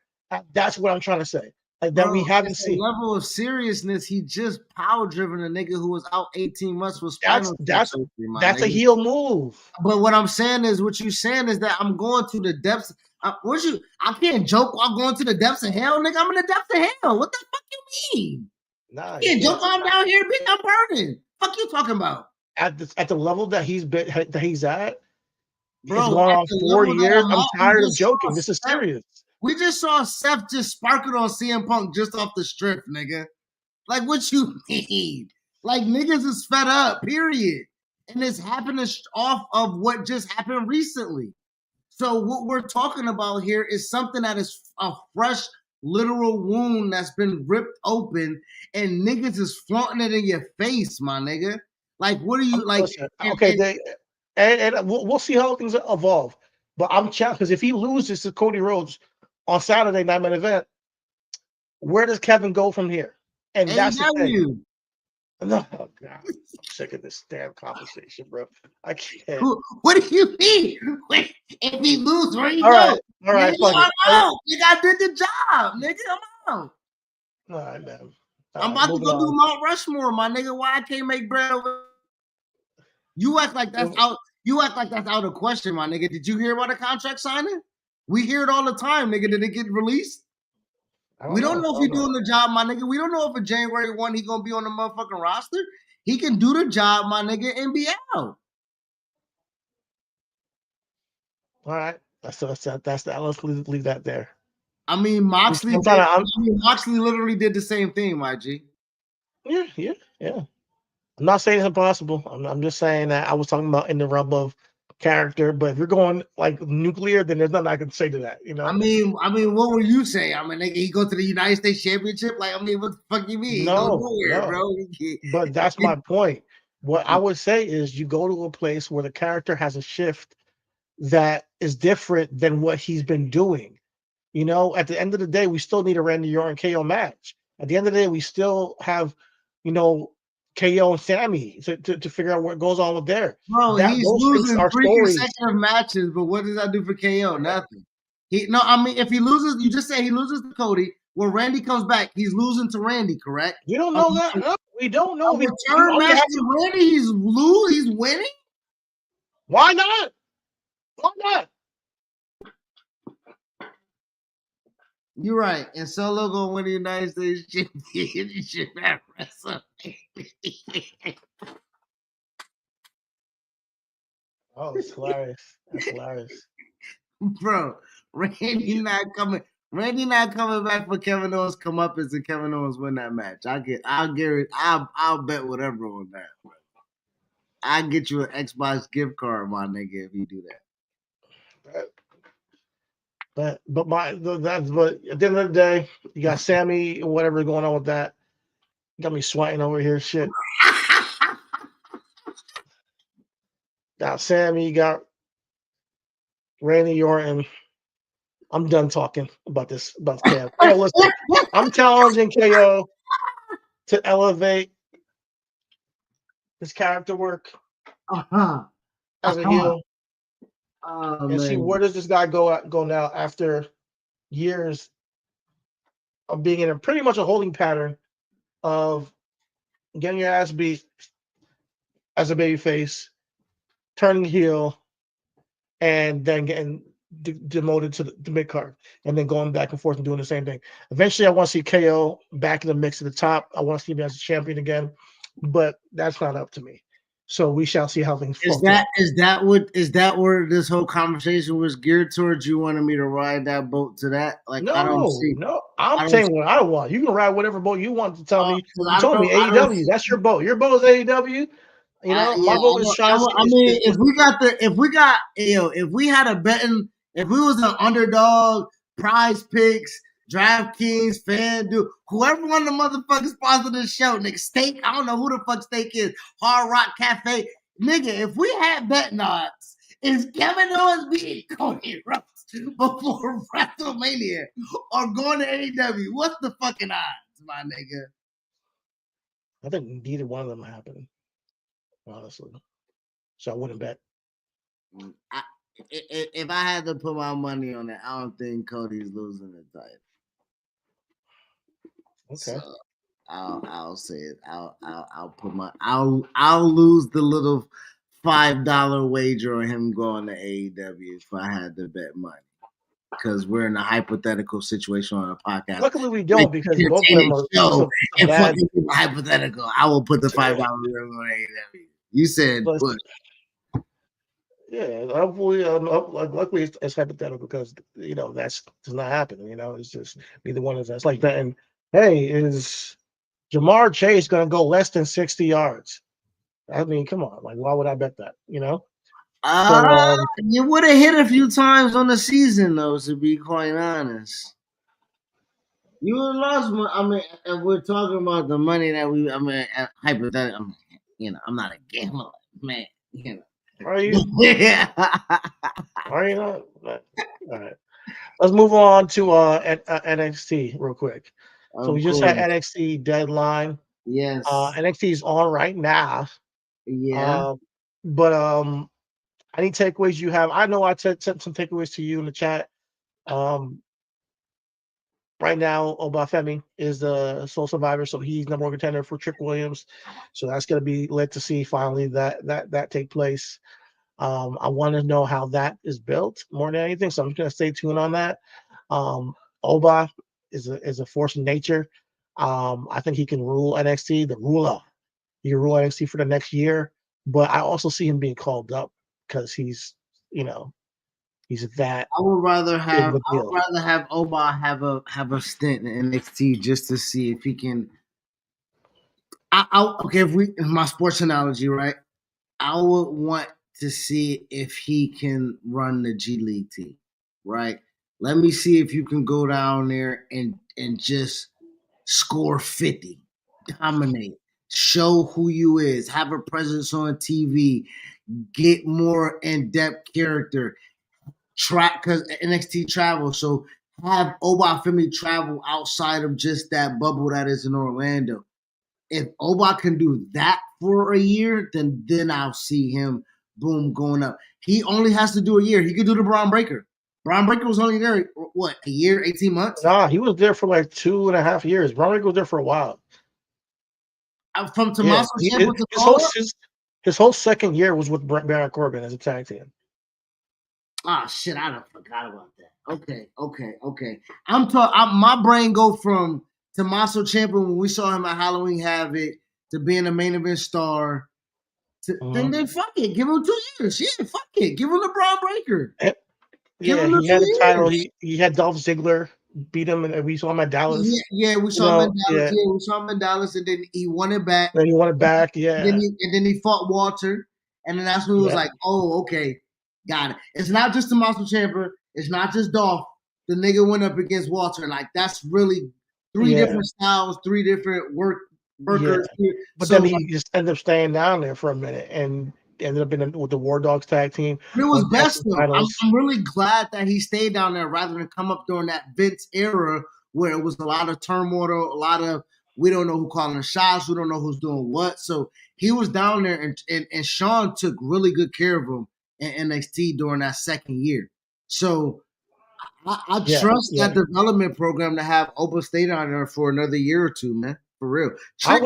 That's what I'm trying to say. Like, that we haven't seen. Level of seriousness. He just power driven a nigga who was out 18 months with spinal surgery. That's a heel move. But what I'm saying is, what you're saying is that I'm going to the depths. I can't joke while going to the depths of hell, nigga. I'm in the depths of hell. What the fuck you mean? Nah, you can't joke while I'm down here, bitch. I'm burning. Fuck you talking about? At the level that he's at, bro, it's going on 4 years. I'm tired of joking. This is serious. We just saw Seth just sparkle on CM Punk just off the strip, nigga. Like, what you mean? Like, niggas is fed up, period. And it's happening off of what just happened recently. So what we're talking about here is something that is a fresh, literal wound that's been ripped open, and niggas is flaunting it in your face, my nigga. Like, what are you, like? Okay, and we'll see how things evolve. But I'm challenged, because if he loses to Cody Rhodes on Saturday Night Main Event, where does Kevin go from here? And that's the thing. No, oh God, I'm sick of this damn conversation, bro. I can't. What do you mean? Wait, if he loses, where you go? All nigga, right, I'm out. Nigga, I did the job, nigga. I'm out. All right, man. I'm about to go do Mount Rushmore, my nigga. Why I can't make bread over? You act like that's out. You act like that's out of question, my nigga. Did you hear about the contract signing? We hear it all the time, nigga. Did it get released? We don't know if he's doing the job, my nigga. We don't know if in January 1 he's gonna be on the motherfucking roster. He can do the job, my nigga, and be out. All right, let's leave that there. I mean, Moxley. Moxley literally did the same thing, my G. Yeah. I'm not saying it's impossible. I'm just saying that I was talking about in the realm of character. But if you're going like nuclear, then there's nothing I can say to that. You know. I mean, what were you saying? I mean, nigga, he go to the United States Championship. Like, I mean, what the fuck you mean? He go nowhere, bro. But that's my point. What I would say is, you go to a place where the character has a shift that is different than what he's been doing. You know, at the end of the day, we still need a Randy Orton KO match. At the end of the day, we still have, you know, KO and Sammy to figure out what goes on with there. Bro, he's losing 3 consecutive matches, but what does that do for KO? Nothing. I mean, if he loses, you just say he loses to Cody. When Randy comes back, he's losing to Randy, correct? You don't know that. No, we don't know. Return match to Randy, he's winning. Why not? Why not? You're right. And Solo gonna win the United States Championship at WrestleMania. Oh, that's hilarious. That's hilarious. Bro, Randy not coming back for Kevin Owens comeuppance and Kevin Owens win that match. I'll bet whatever on that. Bro. I'll get you an Xbox gift card, my nigga, if you do that. But at the end of the day, you got Sammy and whatever's going on with that. You got me sweating over here, shit. Got Sammy, you got Randy Orton. I'm done talking about this, about KO. Hey, listen, I'm challenging KO to elevate his character work as a heel. And see, where does this guy go now after years of being in pretty much a holding pattern of getting your ass beat as a babyface, turning heel, and then getting demoted to the mid card, and then going back and forth and doing the same thing. Eventually, I want to see KO back in the mix at the top. I want to see him as a champion again, but that's not up to me. So we shall see how things. Is that where this whole conversation was geared towards? You wanted me to ride that boat to that? Like, no, I don't see. No, I'm saying what I want. You can ride whatever boat you want to tell me. You told me AEW. That's your boat. Your boat is AEW. You know, my boat is Sean. I mean, if we had a betting, if we was an underdog, Prize Picks, DraftKings, FanDuel, whoever one of the motherfuckers sponsored the show, nigga, Steak, I don't know who the fuck Steak is, Hard Rock Cafe, nigga, if we had betting odds, is Kevin Owens beating Cody Rhodes before WrestleMania or going to AEW? What's the fucking odds, my nigga? I think neither one of them happened, honestly. So I wouldn't bet. If I had to put my money on it, I don't think Cody's losing the title. Okay. So I'll say it. I'll lose the little $5 wager on him going to AEW if I had to bet money. Because we're in a hypothetical situation on a podcast. Luckily, we don't, because both of them are fucking hypothetical. I will put the $5 on AEW. You said Bush. Yeah, hopefully, luckily it's hypothetical, because that's does not happen. It's just neither one of us. It's like that. And hey, is Jamar Chase going to go less than 60 yards? I mean, come on, like, why would I bet that? You would have hit a few times on the season, though. To be quite honest, you would have lost. I mean, if we're talking about the money that hypothetical. I'm not a gambler, man. Are you? Yeah. Are you not? All right. Let's move on to NXT real quick. So we just had NXT Deadline. Yes. NXT is on right now. Yeah. But any takeaways you have? I know I sent some takeaways to you in the chat. Right now, Obafemi is the sole survivor, so he's number one contender for Trick Williams. So that's going to be lit to see finally that take place. I want to know how that is built more than anything, so I'm just going to stay tuned on that. Oba is a force of nature. I think he can rule NXT, the ruler. He can rule NXT for the next year, but I also see him being called up because he's He's that. I would rather have big deal. Omar have a stint in NXT just to see if he can. Okay, if we my sports analogy, right? I would want to see if he can run the G League team, right? Let me see if you can go down there and just score 50, dominate, show who you is, have a presence on TV, get more in-depth character, track because NXT travel. So have Obafemi travel outside of just that bubble that is in Orlando. If Oba can do that for a year, then I'll see him boom going up. He only has to do a year. He could do the Braun Breaker. Braun Breaker was only there what, a year, 18 months? Nah, he was there for like 2.5 years. Braun Breaker was there for a while. From Tommaso Ciampa to his whole second year was with Baron Corbin as a tag team. Ah, shit, I done forgot about that. Okay. My brain go from Tommaso Ciampa when we saw him at Halloween Havoc to being a main event star. Then fuck it, give him 2 years. Yeah, fuck it, give him the Braun Breaker. Yeah, he had a title. He had Dolph Ziggler beat him, and we saw him at Dallas. Yeah, we saw him in Dallas. Yeah, we saw him in Dallas, and then he won it back. Then he won it back. Yeah, and then he fought Walter, and then that's when he was like, "Oh, okay, got it." It's not just Tommaso Ciampa. It's not just Dolph. The nigga went up against Walter. Like that's really three different styles, three different workers. Yeah. But then he just ended up staying down there for a minute and ended up with the War Dogs tag team. It was best though. I'm really glad that he stayed down there rather than come up during that Vince era where it was a lot of turmoil, a lot of we don't know who calling the shots, we don't know who's doing what. So he was down there, and Sean took really good care of him in NXT during that second year. So I trust that development program to have Oba stay down there for another year or two, man. For real. Trick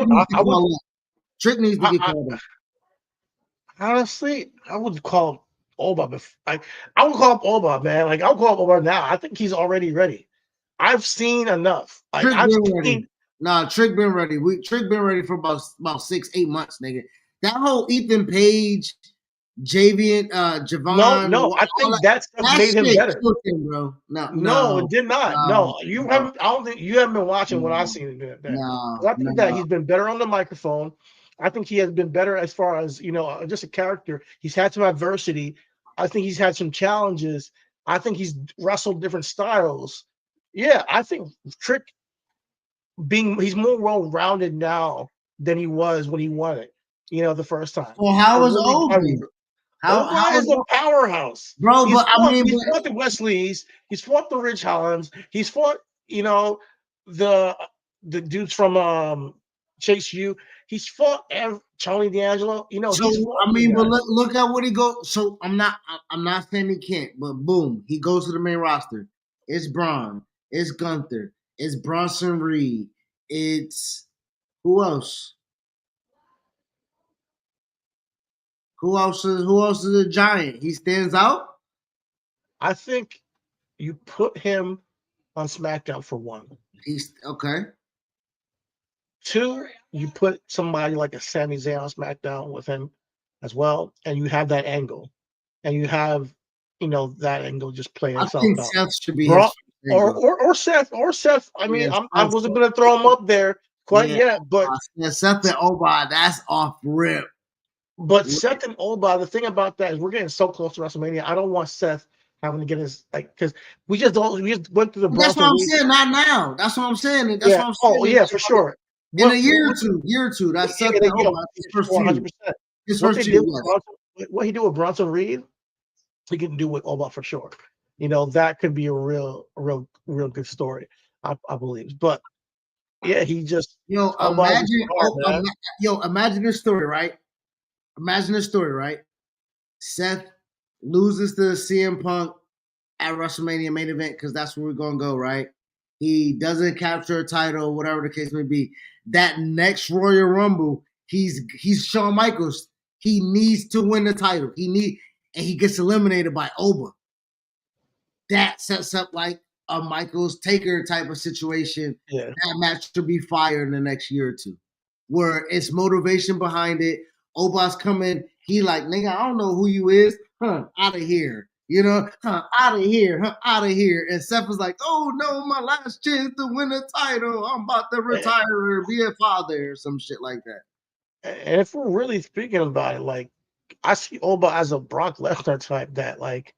needs to get called up. Honestly, I would call Oba. I would call up Oba, man. Like I'll call up Oba now. I think he's already ready. I've seen enough. Like Trick been ready. Trick been ready for about 6-8 months, nigga. That whole Ethan Page, Javon. No, I think that made him better, bro. No, it did not. No, you haven't. I don't think you haven't been watching what I've seen. I think that he's been better on the microphone. I think he has been better as far as just a character. He's had some adversity. I think he's had some challenges. I think he's wrestled different styles. Yeah, I think Trick he's more well-rounded now than he was when he won it. The first time. Well, how was Obi? How is a powerhouse, bro? He's fought the Wesleys. He's fought the Ridge Hollands. He's fought, the dudes from Chase U. He's fought Charlie D'Angelo. So but look at what he goes. So I'm not saying he can't, but boom, he goes to the main roster. It's Braun. It's Gunther. It's Bronson Reed. It's who else? Who else is a giant? He stands out? I think you put him on SmackDown for one. He's okay. 2, you put somebody like a Sami Zayn on SmackDown with him as well, and you have that angle. And you have, that angle just playing itself out. I think Seth should be or Seth. I mean, I wasn't going to throw him up there quite yet, but Seth and Oba, that's off rip. But Seth and Oba, the thing about that is we're getting so close to WrestleMania. I don't want Seth having to get his because we just went through the. That's what I'm saying. Not now. That's what I'm saying. That's what I'm saying. Oh yeah, for sure. In a year or two. That's Seth and Oba. His first few. What he did with Bronson Reed, he can do with Oba for sure. That could be a real good story. I believe, but yeah, he just imagine this story, right? Imagine this story, right? Seth loses to CM Punk at WrestleMania main event because that's where we're gonna go, right? He doesn't capture a title, whatever the case may be. That next Royal Rumble, he's Shawn Michaels. He needs to win the title. And he gets eliminated by Oba. That sets up like a Michaels Taker type of situation. Yeah. That match to be fired in the next year or two, where it's motivation behind it. Oba's coming. He like, nigga, I don't know who you is. Out of here. You know, out of here, out of here. And Seth was like, oh no, my last chance to win a title. I'm about to retire and be a father or some shit like that. And if we're really speaking about it, like I see Oba as a Brock Lesnar type that like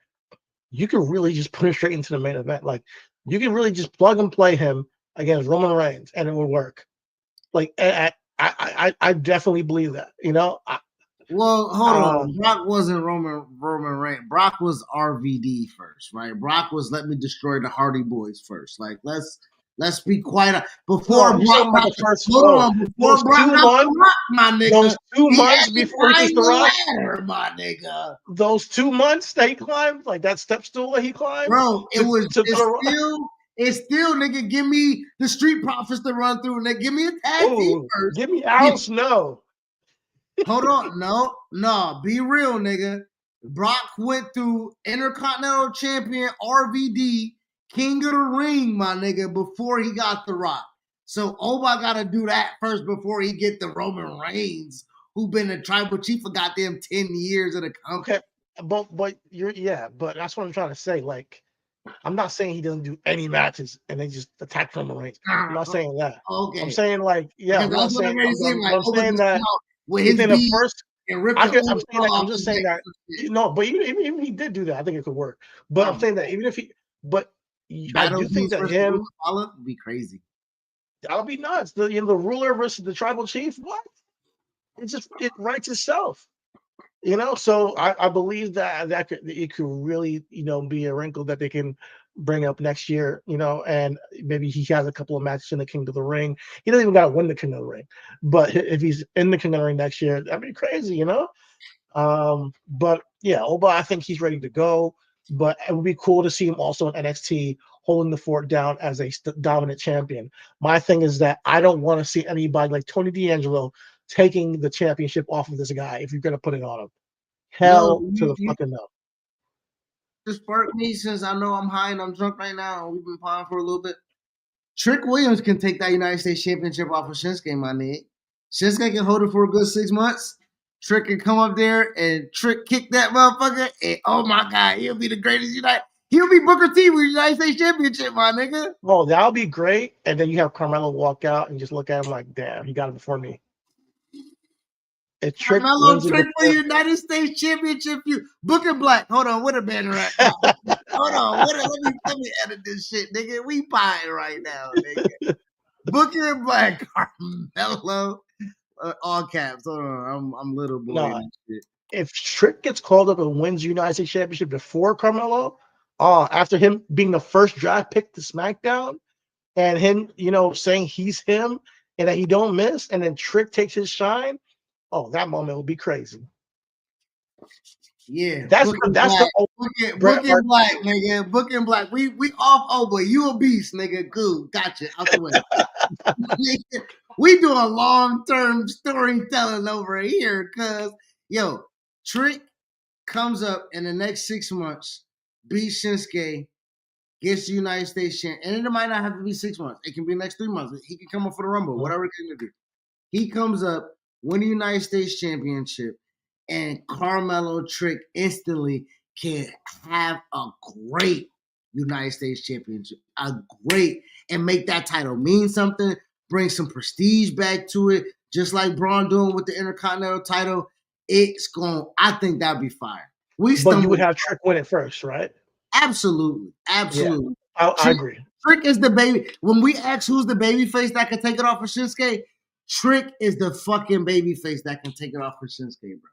you can really just put him straight into the main event. Like you can really just plug and play him against Roman Reigns and it would work. Like I definitely believe that. You know, well, hold on. Brock wasn't Roman Reigns. Brock was RVD first, right? Brock was let me destroy the Hardy Boys first. Like let's be quiet. Before Brock got the first before Brock got the Rock, my nigga. Those 2 months before he the Rock, my nigga. Those 2 months that he climbed, like that step stool that he climbed, bro. It's still, nigga. Give me the Street Profits to run through, nigga. Give me a tag team first. Give me Al Snow. Hold on, no, be real, nigga. Brock went through Intercontinental Champion RVD, King of the Ring, my nigga, before he got the Rock. So Oba got to do that first before he get the Roman Reigns, who been a tribal chief for goddamn 10 years of the company. Okay, but that's what I'm trying to say. Like, I'm not saying he doesn't do any matches and they just attack Roman Reigns. I'm not saying that. Okay. I'm saying like, yeah, I'm saying that within the first. I'm just saying that. No, but even if he did do that, I think it could work. But I'm saying that even if he, but I do think that him would be crazy. That would be nuts. The ruler versus the tribal chief. What? It writes itself. You know, so I believe that it could really, be a wrinkle that they can bring up next year, and maybe he has a couple of matches in the King of the Ring. He doesn't even got to win the King of the Ring, but if he's in the King of the Ring next year, that'd be crazy, But yeah, Oba, I think he's ready to go. But it would be cool to see him also in NXT holding the fort down as a dominant champion. My thing is that I don't want to see anybody like Tony D'Angelo taking the championship off of this guy if you're going to put it on him. Hell to the fucking no. Just spark me since I know I'm high and I'm drunk right now. We've been pawing for a little bit. Trick Williams can take that United States Championship off of Shinsuke, my nigga. Shinsuke can hold it for a good 6 months. Trick can come up there and Trick kick that motherfucker. And oh my God, he'll be the greatest United. He'll be Booker T with the United States Championship, my nigga. Oh, that'll be great. And then you have Carmelo walk out and just look at him like, damn, he got it before me. Carmelo Trick for United States Championship. Booker Black. Hold on, what a banner at? Hold on, let me edit this shit, nigga. We pie right now, nigga. Booker Black, Carmelo, all caps. Hold on, I'm little boy. No, if Trick gets called up and wins the United States Championship before Carmelo, after him being the first draft pick to SmackDown, and him, saying he's him and that he don't miss, and then Trick takes his shine. Oh, that moment will be crazy. Yeah, that's Booking Black, nigga. Booking Black. We off Oba. You a beast, nigga. Good, gotcha. Out the way. We doing long-term storytelling over here, cause Trick comes up in the next 6 months, beats Shinsuke, gets the United States champion, and it might not have to be 6 months. It can be the next 3 months. He can come up for the Rumble, whatever it can do. He comes up, win the United States Championship, and Carmelo Trick instantly can have a great United States Championship, and make that title mean something, bring some prestige back to it, just like Braun doing with the Intercontinental title. I think that'd be fire. But you would have Trick win it first, right? Absolutely. Yeah, I agree. Trick is the baby. When we ask who's the baby face that can take it off of Shinsuke, Trick is the fucking baby face that can take it off of Shinsuke, bro.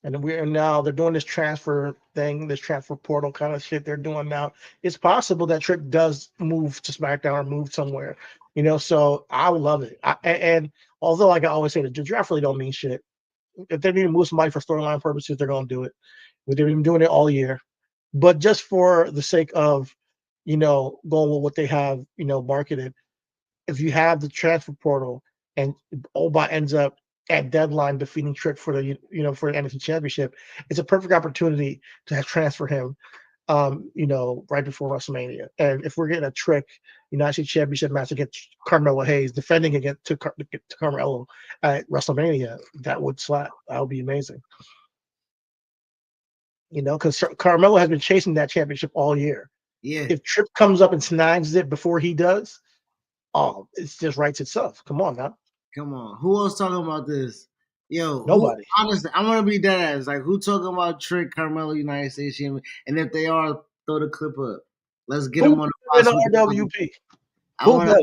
And they're doing this transfer thing, this transfer portal kind of shit they're doing now. It's possible that Trick does move to SmackDown or move somewhere, so I would love it. And although, like I always say, the draft really don't mean shit. If they need to move somebody for storyline purposes, they're going to do it. They've been doing it all year. But just for the sake of, going with what they have, marketed, if you have the transfer portal and Oba ends up at deadline defeating Trick for the for the NFC Championship, it's a perfect opportunity to transfer him, right before WrestleMania. And if we're getting a Trick United States Championship match against Carmelo Hayes, defending against to Carmelo at WrestleMania, that would slap. That would be amazing. You know, because Carmelo has been chasing that championship all year. Yeah. If Tripp comes up and snags it before he does, oh, it just writes itself. Come on now. Come on. Who else talking about this? Yo, who Nobody. honestly, I'm gonna be dead ass. Like, who talking about Trick Carmelo United States champion? And if they are, throw the clip up. Let's get Who them on in the the RWP? I Who wanna better?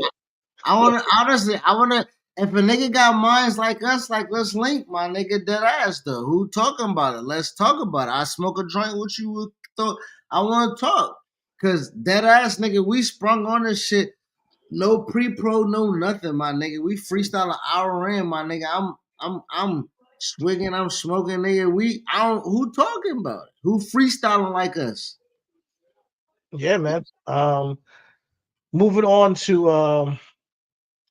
I wanna honestly, I wanna if a nigga got minds like us, like let's link my nigga dead ass though. Who talking about it? Let's talk about it. I smoke a joint with you. I wanna talk. Cause dead ass nigga, we sprung on this shit. No pre-pro, no nothing, my nigga. We freestyle an hour in, my nigga. I'm swigging, I'm smoking, nigga. Who talking about it? Who freestyling like us? Yeah, man. Moving on to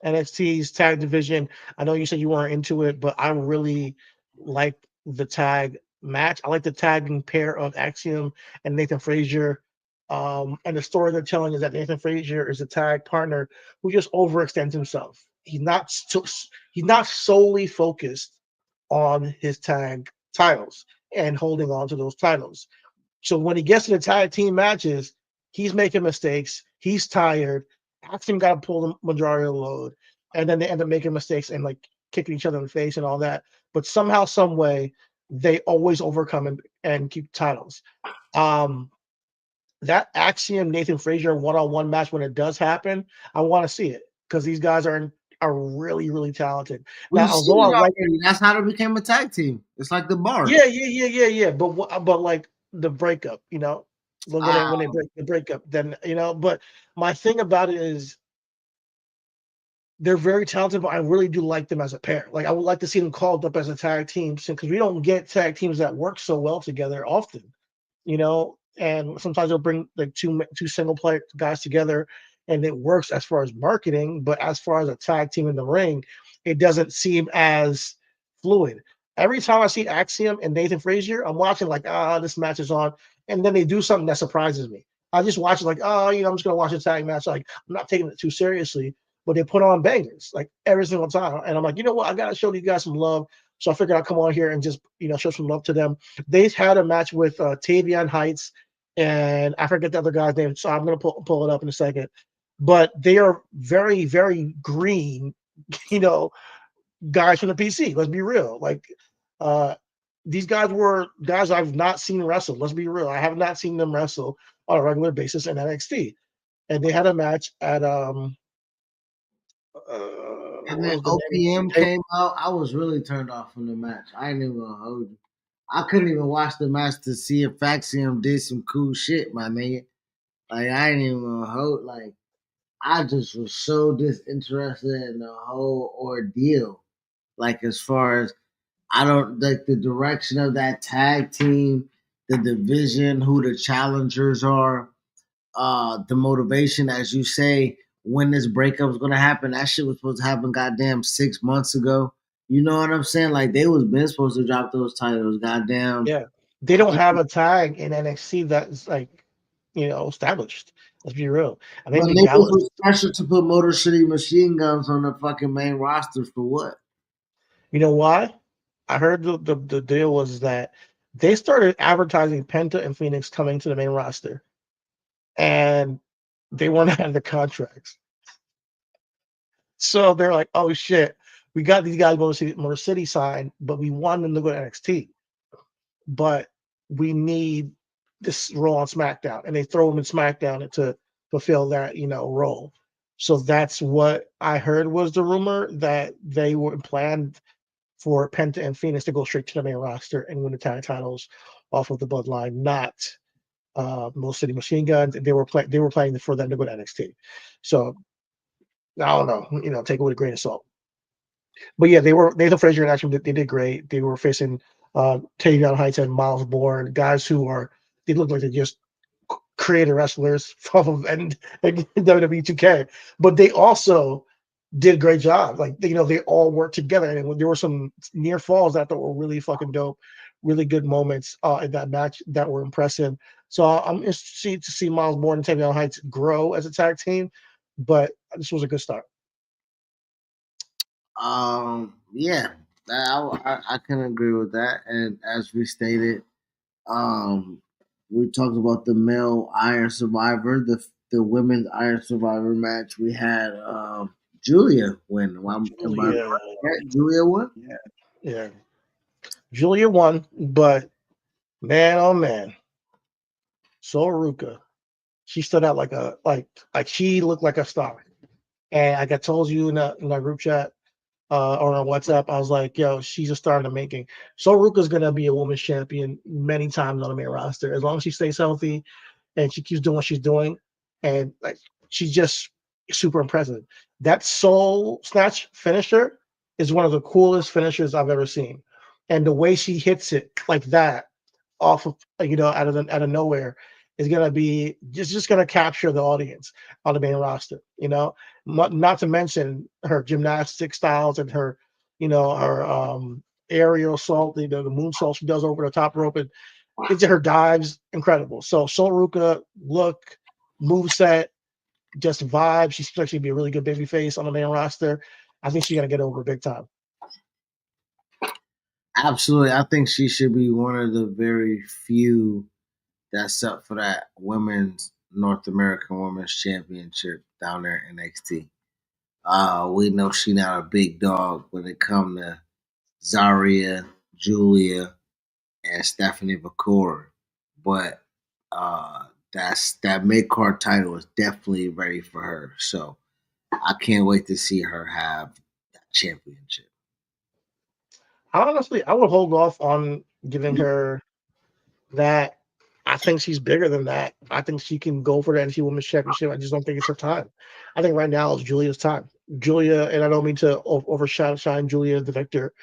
NXT's tag division. I know you said you weren't into it, but I really like the tag match. I like the tagging pair of Axiom and Nathan Frazier. And the story they're telling is that Nathan Frazier is a tag partner who just overextends himself. He's not solely focused on his tag titles and holding on to those titles. So when he gets to the tag team matches, he's making mistakes. He's tired. Axiom got to pull the majority of the load, and then they end up making mistakes and like kicking each other in the face and all that. But somehow, some way, they always overcome and keep titles. That Axiom Nathan Frazier one-on-one match, when it does happen, I want to see it because these guys are really talented. We've Now, seen although it I like, already. That's how they became a tag team. It's like the bar. yeah. But like the breakup, you know, when they break the breakup, then you know. But my thing about it is they're very talented, but I really do like them as a pair. Like I would like to see them called up as a tag team because we don't get tag teams that work so well together often, you know. And sometimes they'll bring like two single player guys together, and it works as far as marketing. But as far as a tag team in the ring, it doesn't seem as fluid. Every time I see Axiom and Nathan Frazier, I'm watching like, this match is on, and then they do something that surprises me. I just watch it like, you know, I'm just gonna watch a tag match. Like I'm not taking it too seriously, but they put on bangers like every single time. And I'm like, you know what? I gotta show these guys some love. So I figured I'd come on here and just, you know, show some love to them. They had a match with Tavion Heights and I forget the other guy's name, so I'm gonna pull it up in a second. But they are very green, you know, guys from the PC. Let's be real. Like uh these guys were guys I've not seen wrestle. Let's be real. I have not seen them wrestle on a regular basis in NXT. And they had a match at And what then was the OPM name? came out. I was really turned off from the match. I ain't even gonna hold you. I couldn't even watch the match to see if Faxium did some cool shit, my nigga. Like I ain't even gonna hold. Like I just was so disinterested in the whole ordeal. Like as far as I don't like the direction of that tag team, the division, who the challengers are, the motivation, as you say, when this breakup was gonna happen. That shit was supposed to happen goddamn 6 months ago. You know what I'm saying? Like they was been supposed to drop those titles, goddamn. Yeah, they don't have a tag in NXT that's like, you know, established. Let's be real. I But think niggas Gallus. was pressure to put Motor City Machine Guns on the fucking main roster for what? You know why? I heard the deal was that they started advertising Penta and Phoenix coming to the main roster, and they weren't out of the contracts. So they're like, "Oh shit, we got these guys Motor City signed, but we want them to go to NXT, but we need this role on SmackDown," and they throw them in SmackDown to fulfill that, you know, role. So that's what I heard was the rumor, that they were planned for Penta and Phoenix to go straight to the main roster and win the tag titles off of the Bloodline, not Most City Machine Guns. They were playing for them to go to NXT. So I don't know, you know, take it with a grain of salt. But yeah, they were Nathan Frazier and actually they did great. They were facing Tavion Heights and Miles Bourne, guys who are they look like they just created wrestlers from and WWE 2K, but they also did a great job. Like you know, they all worked together, and there were some near falls that I thought were really fucking dope, really good moments in that match that were impressive. So I'm interested to see Miles Bourne and Tavion Heights grow as a tag team, but this was a good start. Yeah, I can agree with that. And as we stated, We talked about the male Iron Survivor, the women's Iron Survivor match. We had Julia win. Julia, Right? Julia won. yeah, Julia won, but man, oh man, Soruka, she stood out like she looked like a star. And like I told you in our group chat or on WhatsApp, I was like, yo, she's a star in the making. Soruka's gonna be a women's champion many times on the main roster as long as she stays healthy and she keeps doing what she's doing. And like she's just super impressive. That soul snatch finisher is one of the coolest finishers I've ever seen. And the way she hits it like that off of out of nowhere is gonna be just gonna capture the audience on the main roster. Not to mention her gymnastic styles and her aerial assault, the moonsault she does over the top rope and into her dives, incredible. So Soruka look, moveset, just vibe. She's actually be a really good baby face on the main roster. I think she's gonna get over big time. Absolutely, I think she should be one of the very few that's up for that women's North American Women's Championship down there in NXT. We know she not a big dog when it come to Zaria, Julia, and Stephanie McCoy, but that mid card title is definitely ready for her. So I can't wait to see her have that championship. Honestly, I would hold off on giving her that. I think she's bigger than that. I think she can go for the NXT Women's Championship. I just don't think it's her time. I think right now is Julia's time. Julia, and I don't mean to overshine Julia the victor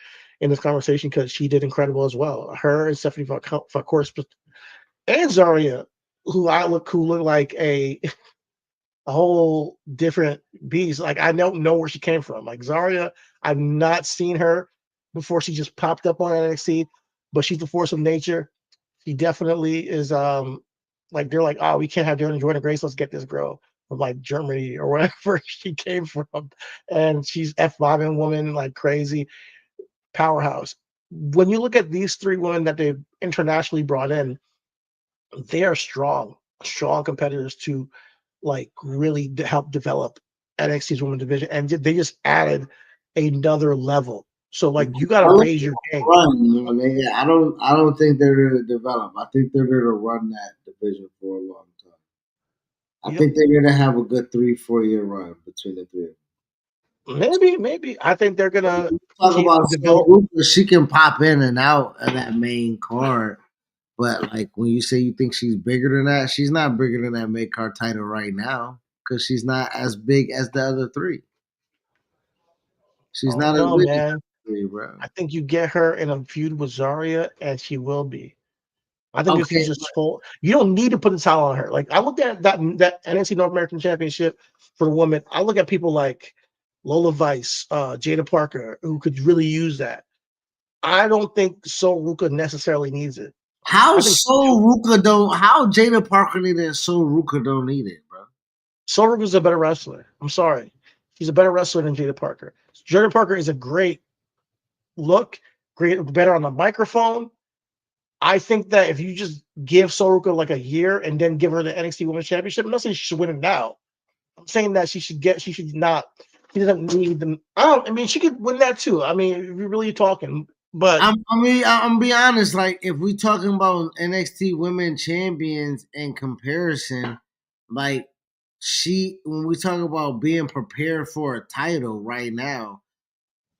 in this conversation because she did incredible as well. Her and Stephanie course, and Zaria, who look like a whole different beast. Like I don't know where she came from. Like Zaria, I've not seen her before. She just popped up on NXT, but she's the force of nature. She definitely is. Like they're like, oh, we can't have Jordan Grace. Let's get this girl from like Germany or wherever she came from, and she's F5 woman like crazy powerhouse. When you look at these three women that they've internationally brought in, they are strong competitors to like really help develop NXT's women division, and they just added another level. So like you got to raise your game. I don't think they're there to develop. I think they're there to run that division for a long time. I think they're going to have a good 3-4 year run between the three. Maybe. I think they're gonna talk about she can pop in and out of that main card. But like when you say you think she's bigger than that, she's not bigger than that mid card title right now because she's not as big as the other three. She's not as big man. As three, bro. I think you get her in a feud with Zaria, and she will be. I think if she's just full, you don't need to put the title on her. Like I looked at that NXT North American Championship for the women. I look at people like Lola Vice, Jada Parker, who could really use that. I don't think Soruka necessarily needs it. How Jada Parker need it and Soruka don't need it, bro? Soruka's a better wrestler. I'm sorry. She's a better wrestler than Jada Parker. Jada Parker is a great look, better on the microphone. I think that if you just give Soruka like a year and then give her the NXT Women's Championship, I'm not saying she should win it now. I'm saying that she doesn't need them. I mean, she could win that too. I mean, if you're really talking, but I'm be honest. Like, if we talking about NXT Women Champions in comparison, like when we talk about being prepared for a title right now,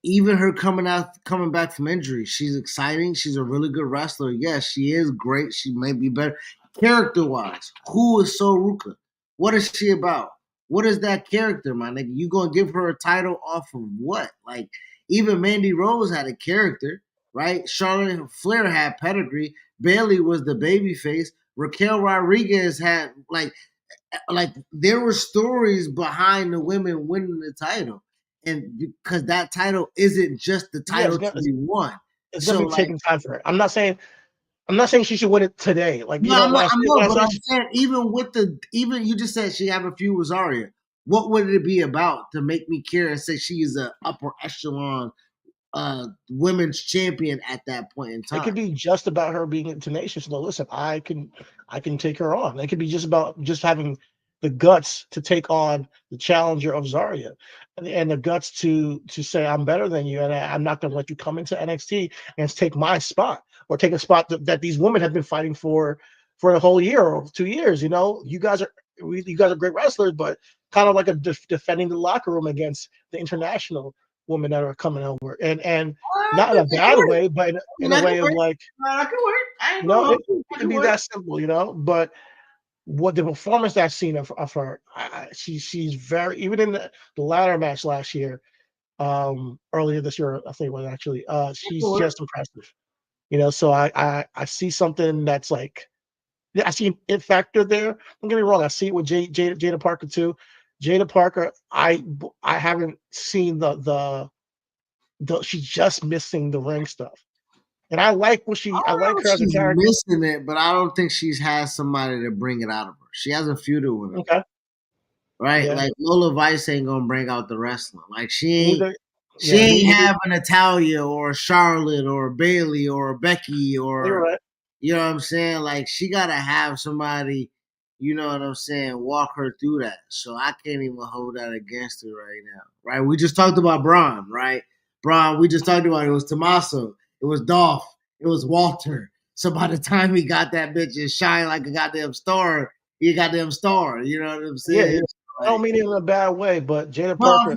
even her coming back from injury, she's exciting. She's a really good wrestler. Yes, she is great. She may be better character wise. Who is Soruka? What is she about? What is that character, my nigga? You gonna give her a title off of what? Like, even Mandy Rose had a character, right? Charlotte Flair had pedigree. Bayley was the baby face. Raquel Rodriguez had like there were stories behind the women winning the title, and because that title isn't just the title to be won. It's gonna be taking time for her. I'm not saying she should win it today. Like, no, I'm saying even you just said she have a few with Zaria. What would it be about to make me care and say she is an upper echelon women's champion at that point in time. It could be just about her being tenacious. No, listen, I can take her on. It could be just about just having the guts to take on the challenger of Zarya, and the guts to say I'm better than you, and I'm not going to let you come into NXT and take my spot or take a spot that these women have been fighting for a whole year or 2 years. You know, you guys are great wrestlers, but kind of like a defending the locker room against the international women that are coming over, and not in a bad way, but in a way of like, that could work. I ain't you know, gonna it can be that simple, you know. But what the performance I've seen of her, she's very, even in the ladder match last year, earlier this year, I think it was actually, she's just impressive, you know. So I see something that's like, I see an it factor there. Don't get me wrong, I see it with Jada Parker too. Jada Parker, I haven't seen the she's just missing the ring stuff. And I like I like her as a character. Missing it, but I don't think she's has somebody to bring it out of her. She hasn't feuded with her. Okay. Right? Yeah. Like Lola Vice ain't gonna bring out the wrestling. Like she ain't have a Natalya or a Charlotte or a Bailey or a Becky or You're right. You know what I'm saying? Like she gotta have somebody, you know what I'm saying, walk her through that. So I can't even hold that against her right now. Right? We just talked about Braun, right? Braun, we just talked about it was Tommaso, it was Dolph, it was Walter. So by the time he got that bitch and shine like a goddamn star, he a goddamn star. You know what I'm saying? Yeah. I don't mean it in a bad way, but Jada Parker,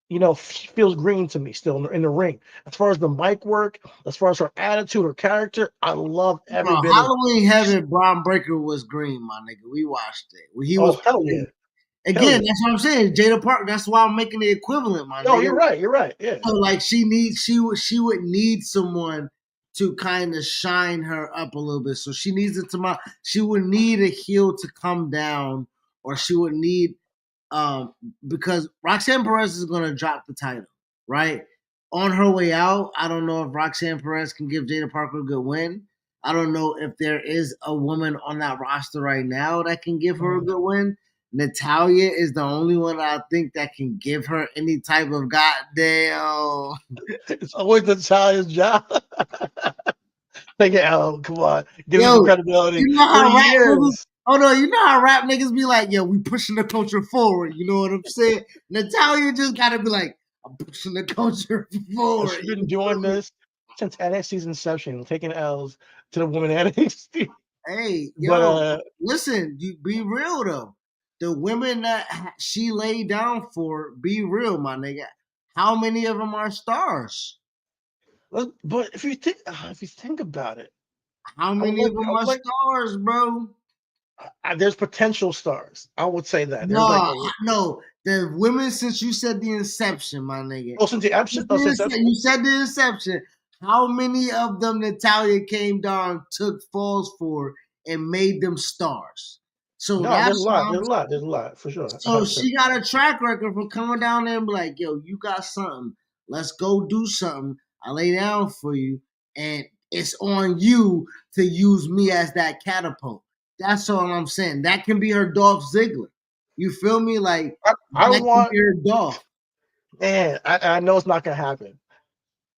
you know, feels green to me still in the ring. As far as the mic work, as far as her attitude, her character, I love every bit Halloween Heaven, Braun Breaker was green, my nigga. We watched it. He was hell yeah. Again, that's what I'm saying. Jada Parker, that's why I'm making the equivalent, my nigga. No, you're right. Yeah. So like she would need someone to kind of shine her up a little bit. So she needs she would need a heel to come down, or she would need because Roxanne Perez is gonna drop the title, right? On her way out, I don't know if Roxanne Perez can give Jada Parker a good win. I don't know if there is a woman on that roster right now that can give her a good win. Natalya is the only one I think that can give her any type of goddamn. It's always Natalya's job. Come on, give me some credibility. You know how rap niggas, you know how rap niggas be like, yo, we pushing the culture forward. You know what I'm saying? Natalya just gotta be like, I'm pushing the culture forward. She's been doing this since NXT's inception, taking L's to the women NXT. Hey, yo, listen, you be real though. The women that she laid down for, be real, my nigga. How many of them are stars? But if you think about it, how many of them are stars, bro? There's potential stars. I would say that. No, the women since you said the inception, my nigga. Oh, since the inception. You said the inception. How many of them Natalya came down, took falls for, and made them stars? So no, there's a lot for sure. So she got a track record for coming down there and be like, yo, you got something. Let's go do something. I lay down for you. And it's on you to use me as that catapult. That's all I'm saying. That can be her Dolph Ziggler. You feel me? Like, I want her Dolph. Man, I know it's not going to happen.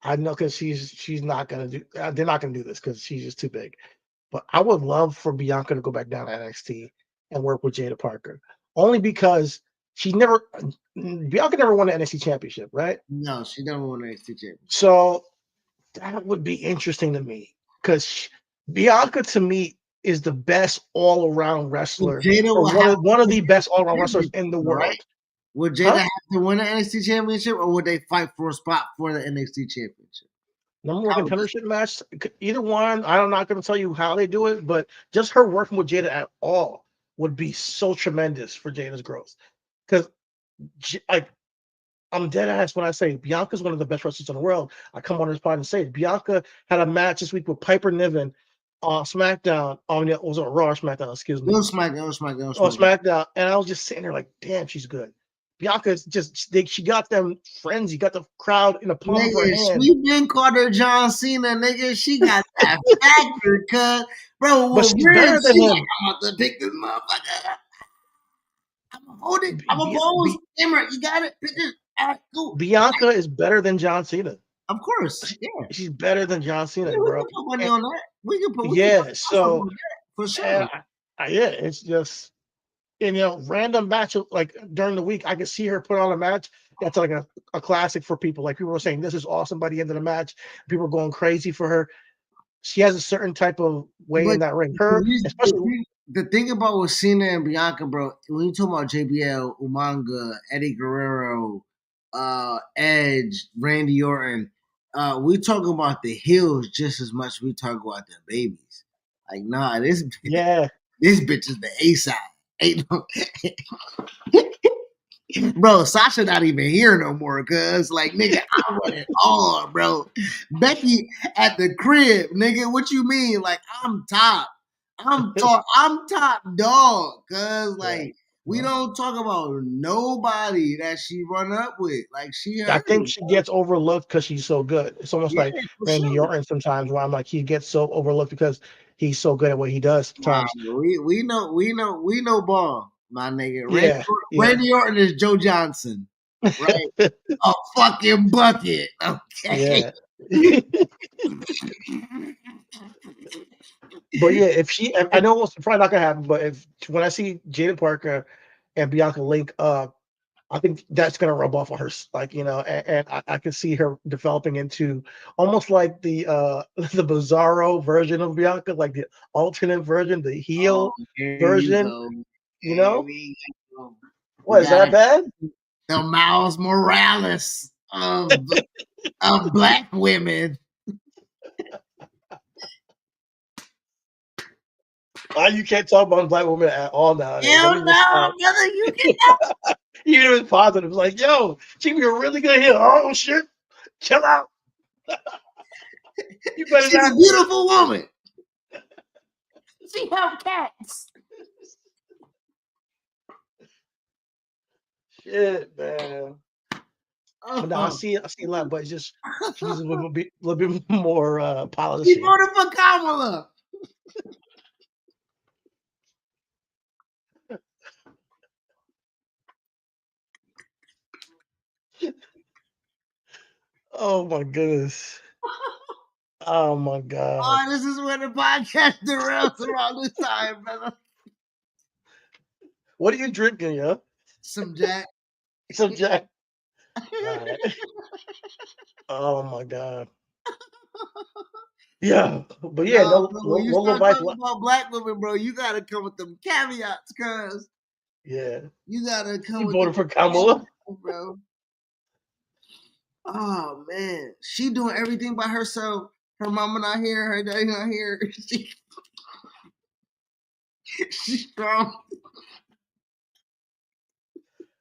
I know because she's not going to do. They're not going to do this because she's just too big. But I would love for Bianca to go back down to NXT and work with Jada Parker, only because Bianca never won the NXT championship, right? No, she never won the NXT championship. So that would be interesting to me because Bianca, to me, is the best all-around wrestler, one of the best all-around wrestlers in the world. Right? Would Jada have to win the NXT championship, or would they fight for a spot for the NXT championship? Number one contendership match, either one. I'm not going to tell you how they do it, but just her working with Jada at all would be so tremendous for Jada's growth. Because, I'm dead ass when I say Bianca's one of the best wrestlers in the world. I come on this pod and say it. Bianca had a match this week with Piper Niven on SmackDown. It was on Raw SmackDown, excuse me. It was SmackDown. On SmackDown. And I was just sitting there like, damn, she's good. Bianca's she got them frenzy, got the crowd in the palm of her hand. She been called her John Cena, nigga. She got that factor, cuz. Bro, but she's better than him. I'm about to pick this motherfucker. I'm gonna hold it. I'm gonna pose. Camera, you got it. All right, cool. Bianca is better than John Cena. Of course, yeah. She's better than John Cena, Yeah, we bro. can put money And, on that. We can yeah, put stuff so on that for and sure. yeah, it's just and random match like during the week, I could see her put on a match that's like a classic for people. Like people were saying, this is awesome by the end of the match. People are going crazy for her. She has a certain type of way But in that ring. the, Her, re- especially the thing about with Cena and Bianca, bro, when you talk about JBL, Umanga, Eddie Guerrero, Edge, Randy Orton, we talking about the heels just as much as we talk about the babies. Like, nah, this yeah, this bitch is the A side. Ain't no, bro, Sasha not even here no more, cuz like nigga, I run it all, bro. Becky at the crib, nigga. What you mean? Like I'm top. I'm top dog, cuz yeah. like we don't talk about nobody that she run up with. Like she I heard think it, she bro. gets overlooked because she's so good. It's almost Yeah, like for Randy sure. Orton sometimes, where I'm like, he gets so overlooked because he's so good at what he does Nah, sometimes. we know ball, my nigga. Yeah, yeah, Randy Orton is Joe Johnson, right? A fucking bucket. Okay. yeah. But yeah, if she, I know it's probably not gonna happen, but if when I see Jada Parker and Bianca link up, I think that's gonna rub off on her, like and I can see her developing into almost like the the Bizarro version of Bianca, like the alternate version, the Oh, heel here you version. go. You Here know, we go. We what is got that bad? the Miles Morales of black women. You can't talk about black women at all nowadays. Let Hell me just no, stop. brother, you can. Even if it's positive, it's like, yo, she be a really good heel. Oh shit, chill out. You better She's a not. beautiful woman. She helped cats. Shit, man. But no, Oh. I see a lot, but it's just she needs a little bit more She polishing. voted for Kamala. Oh my goodness. Oh my god. Oh, this is where the podcast derails around this time, brother. What are you drinking, yo? Some Jack. Some Jack. Alright. Oh my god. Yeah, but yeah, No, no, bro, no, when you no start Levi's. talking about black women, bro, you gotta come with them caveats, cuz Yeah, you gotta come he with them voted for Kamala. caveats, bro. Oh man, she doing everything by herself. Her mama not here, her daddy not here. She's strong.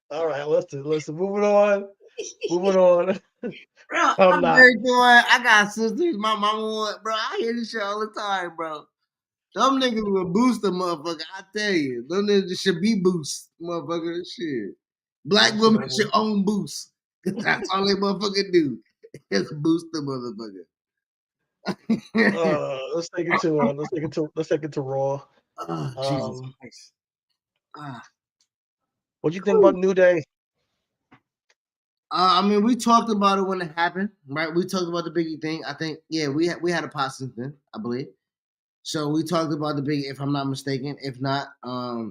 All right, listen. Moving on. Moving on. Bro, I'm I'm not. very doing. I got sisters. My mama, bro. I hear this shit all the time, bro. Them niggas will boost the motherfucker. I tell you, them niggas should be boost, motherfucker. Shit, black women should So, own boost. That's all they motherfucker do. Is boost the motherfucker. let's take it to Raw. Oh, Jesus Um, Christ. Ah. what do you think about New Day? I mean, we talked about it when it happened, right? We talked about the Biggie thing. I think, yeah, we had a positive thing, I believe. So we talked about the Biggie, if I'm not mistaken. If not, I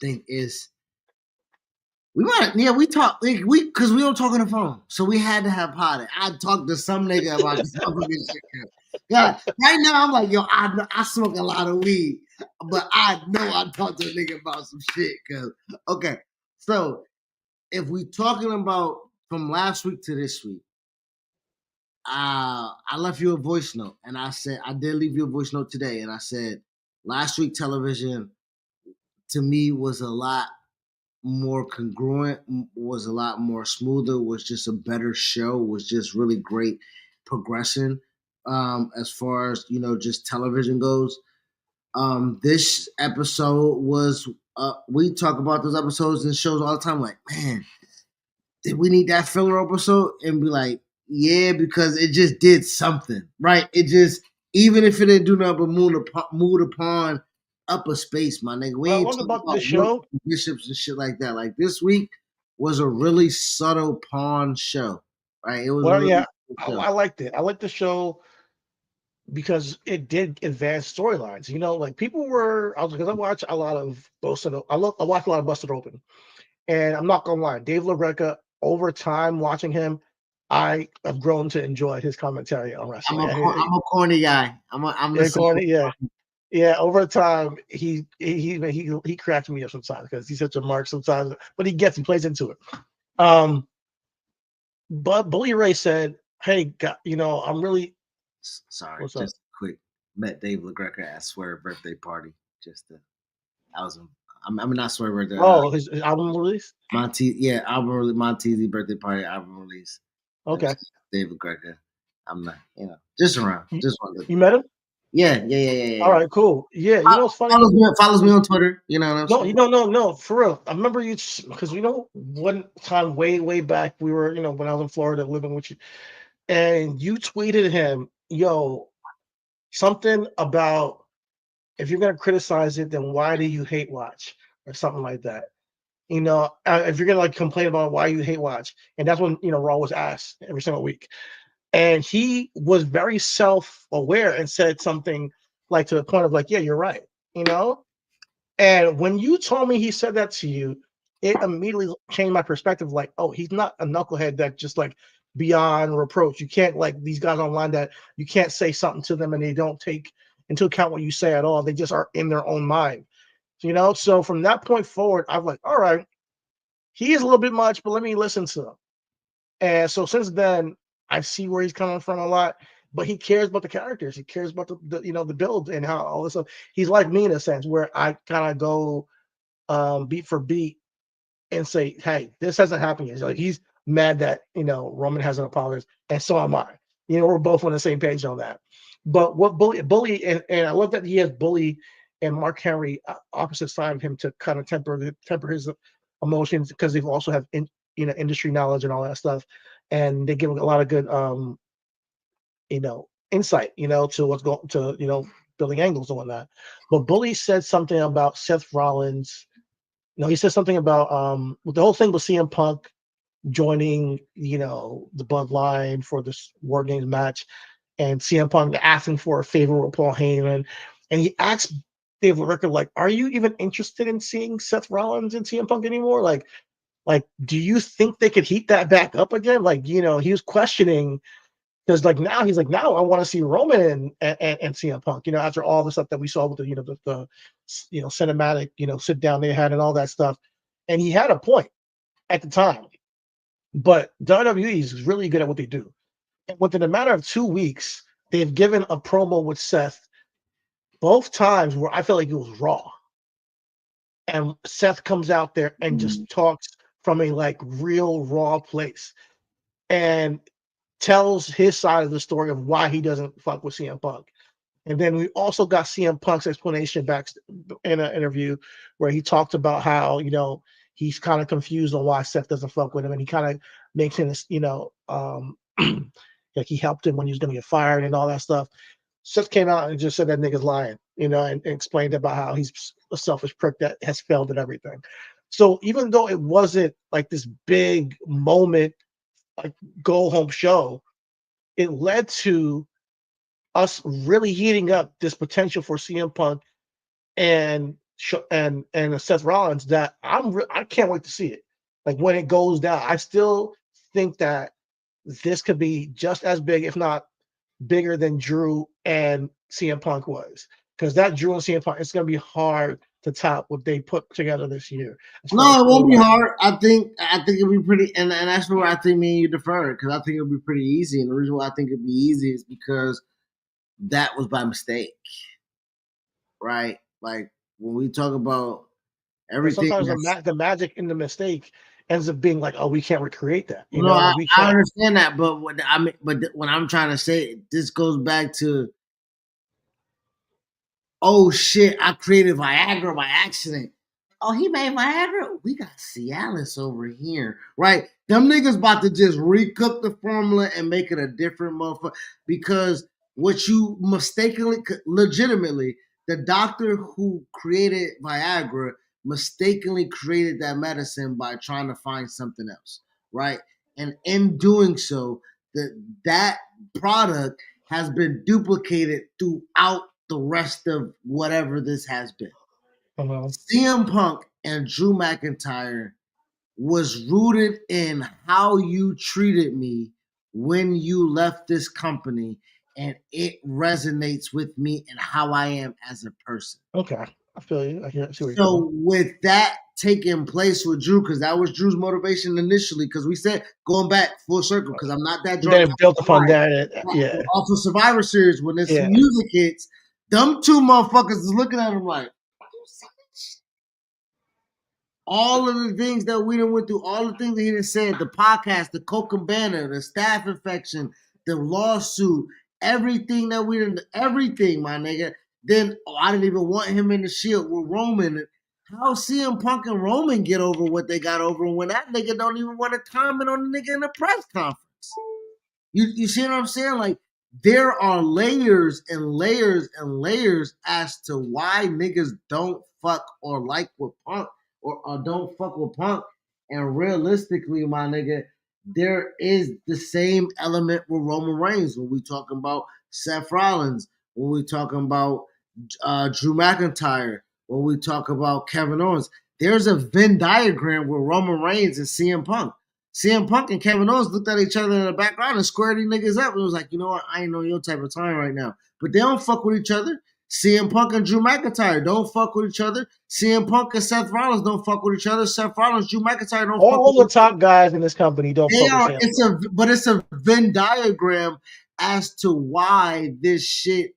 think is we might, yeah, we talked like, we because we don't talk on the phone, so we had to have potted. I talked to some nigga about this fucking shit. Yeah, right now I'm like, yo, I smoke a lot of weed, but I know I talked to a nigga about some shit. Cause okay, so if we talking about from last week to this week, I left you a voice note, and I said I did leave you a voice note today, and I said last week television to me was a lot more congruent, was a lot more smoother, was just a better show, was just really great progression as far as just television goes. This episode was we talk about those episodes and shows all the time, like, man, did we need that filler episode? And be like, yeah, because it just did something, right? It just, even if it didn't do nothing but move upon upper space, my nigga. We What I ain't love talking about about this rooks show, and bishops and shit like that. Like this week was a really subtle pawn show. right? It was Well, really yeah, good I, show. I liked it. I liked the show because it did advance storylines. You know, like people were. I was because I watch a lot of Busted. I watch a lot of Busted Open, and I'm not gonna lie, Dave LaGreca. Over time, watching him, I have grown to enjoy his commentary on wrestling. I'm a corny guy. I'm the Yeah, same. corny, yeah. Yeah, over time, he cracks me up sometimes because he's such a mark sometimes, but he plays into it. Um, but Bully Ray said, "Hey, I'm really Sorry, what's up? just quick. Met Dave LaGreca at Swear birthday party. Just I was I mean not Swear birthday. Oh, his album release. Monte, yeah, album release, Montezzi birthday party, album release. Okay, David Greca. I'm not, just around, you, just one good. you met him? All Yeah. right, cool. Yeah, you know what's funny? Follows me on Twitter. You know what I'm No, saying? no, for real. I remember you because one time way back we were when I was in Florida living with you, and you tweeted him, "Yo, something about." If you're gonna criticize it, then why do you hate watch or something like that? If you're gonna like complain about why you hate watch, and that's when Raw was asked every single week, and he was very self-aware and said something like to the point of like, yeah, you're right, you know. And when you told me he said that to you, it immediately changed my perspective. Like, oh, he's not a knucklehead that just like beyond reproach. You can't like these guys online that you can't say something to them and they don't take into account what you say at all. They just are in their own mind, So from that point forward, I'm like, all right, he is a little bit much, but let me listen to him. And so since then, I see where he's coming from a lot. But he cares about the characters. He cares about the build and how all this stuff. He's like me in a sense where I kind of go beat for beat and say, hey, this hasn't happened yet. Like he's mad that Roman hasn't apologized, and so am I. We're both on the same page on that. But what bully and I love that he has bully and Mark Henry opposite side of him to kind of temper his emotions because they also have industry knowledge and all that stuff, and they give a lot of good insight to what's going to building angles and whatnot. But Bully said something about Seth Rollins. No, he said something about with the whole thing with CM Punk joining, the Bloodline for this War Games match, and CM Punk asking for a favor with Paul Heyman, and he asked Dave LaRocca, like, "Are you even interested in seeing Seth Rollins and CM Punk anymore? Like, do you think they could heat that back up again? Like, he was questioning because like now he's like now I want to see Roman and CM Punk. After all the stuff that we saw with the cinematic sit down they had and all that stuff, and he had a point at the time. But WWE is really good at what they do. And within a matter of 2 weeks, they've given a promo with Seth both times where I felt like it was raw. And Seth comes out there and just talks from a like real raw place and tells his side of the story of why he doesn't fuck with CM Punk. And then we also got CM Punk's explanation back in an interview where he talked about how, he's kind of confused on why Seth doesn't fuck with him. And he kind of makes him, like he helped him when he was going to get fired and all that stuff. Seth came out and just said that nigga's lying, and explained about how he's a selfish prick that has failed at everything. So even though it wasn't like this big moment, like go home show, it led to us really heating up this potential for CM Punk and Seth Rollins that I can't wait to see it. Like when it goes down, I still think that this could be just as big, if not bigger, than Drew and CM Punk was. Because that Drew and CM Punk, it's going to be hard to top what they put together this year. As far as No, it won't be storyline. hard. I think it'll be pretty, and that's where I think me and you defer because I think it'll be pretty easy. And the reason why I think it'll be easy is because that was by mistake, right? Like when we talk about But everything sometimes that's the magic in the mistake ends up being like, oh, we can't recreate that. no, Like we I can't. understand that, but what I mean, but what I'm trying to say, this goes back to, oh shit, I created Viagra by accident. Oh, he made Viagra. We got Cialis over here, right? Them niggas about to just recook the formula and make it a different motherfucker because what you mistakenly, legitimately, the doctor who created Viagra mistakenly created that medicine by trying to find something else, right? and in doing so, that product has been duplicated throughout the rest of whatever this has been. CM Punk and Drew McIntyre was rooted in how you treated me when you left this company, and it resonates with me and how I am as a person. Okay, I feel you. I hear. So with that taking place with Drew, because that was Drew's motivation initially, because we said going back full circle, because I'm not that drunk. Then built upon that, yeah. Also, Survivor Series, when this music hits, them two motherfuckers is looking at him like, all of the things that we done went through, all the things that he done said, the podcast, the Coke Banner, the staph infection, the lawsuit, everything that we done, everything, my nigga. Then I didn't even want him in the Shield with Roman. How CM Punk and Roman get over what they got over when that nigga don't even want to comment on the nigga in the press conference? You see what I'm saying? Like, there are layers and layers and layers as to why niggas don't fuck or like with Punk or don't fuck with Punk. And realistically, my nigga, there is the same element with Roman Reigns when we talking about Seth Rollins, when we talking about Drew McIntyre, when we talk about Kevin Owens. There's a Venn diagram with Roman Reigns and CM Punk. CM Punk and Kevin Owens looked at each other in the background and squared these niggas up. It was like, you know what? I ain't on your type of time right now. But they don't fuck with each other. CM Punk and Drew McIntyre don't fuck with each other. CM Punk and Seth Rollins don't fuck with each other. Seth Rollins, Drew McIntyre don't fuck with each other. All the top guys in this company don't fuck with each other. But it's a Venn diagram as to why this shit,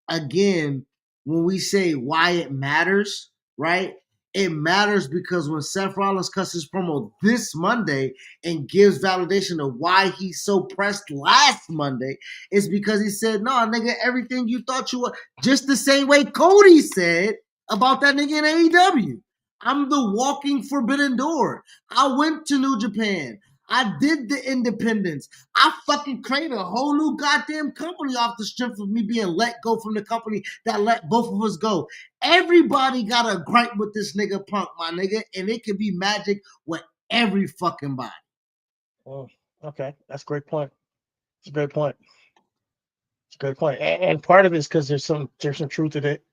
again, when we say why it matters, right? It matters because when Seth Rollins cuts his promo this Monday and gives validation of why he's so pressed last Monday, it's because he said, no, nigga, everything you thought you were, just the same way Cody said about that nigga in AEW. I'm the walking forbidden door. I went to New Japan. I did the independence. I fucking created a whole new goddamn company off the strength of me being let go from the company that let both of us go. Everybody got a gripe with this nigga Punk, my nigga, and it can be magic with every fucking body. Oh, okay. That's a great point. It's a great point. It's a great point. And part of it is because there's some truth in it.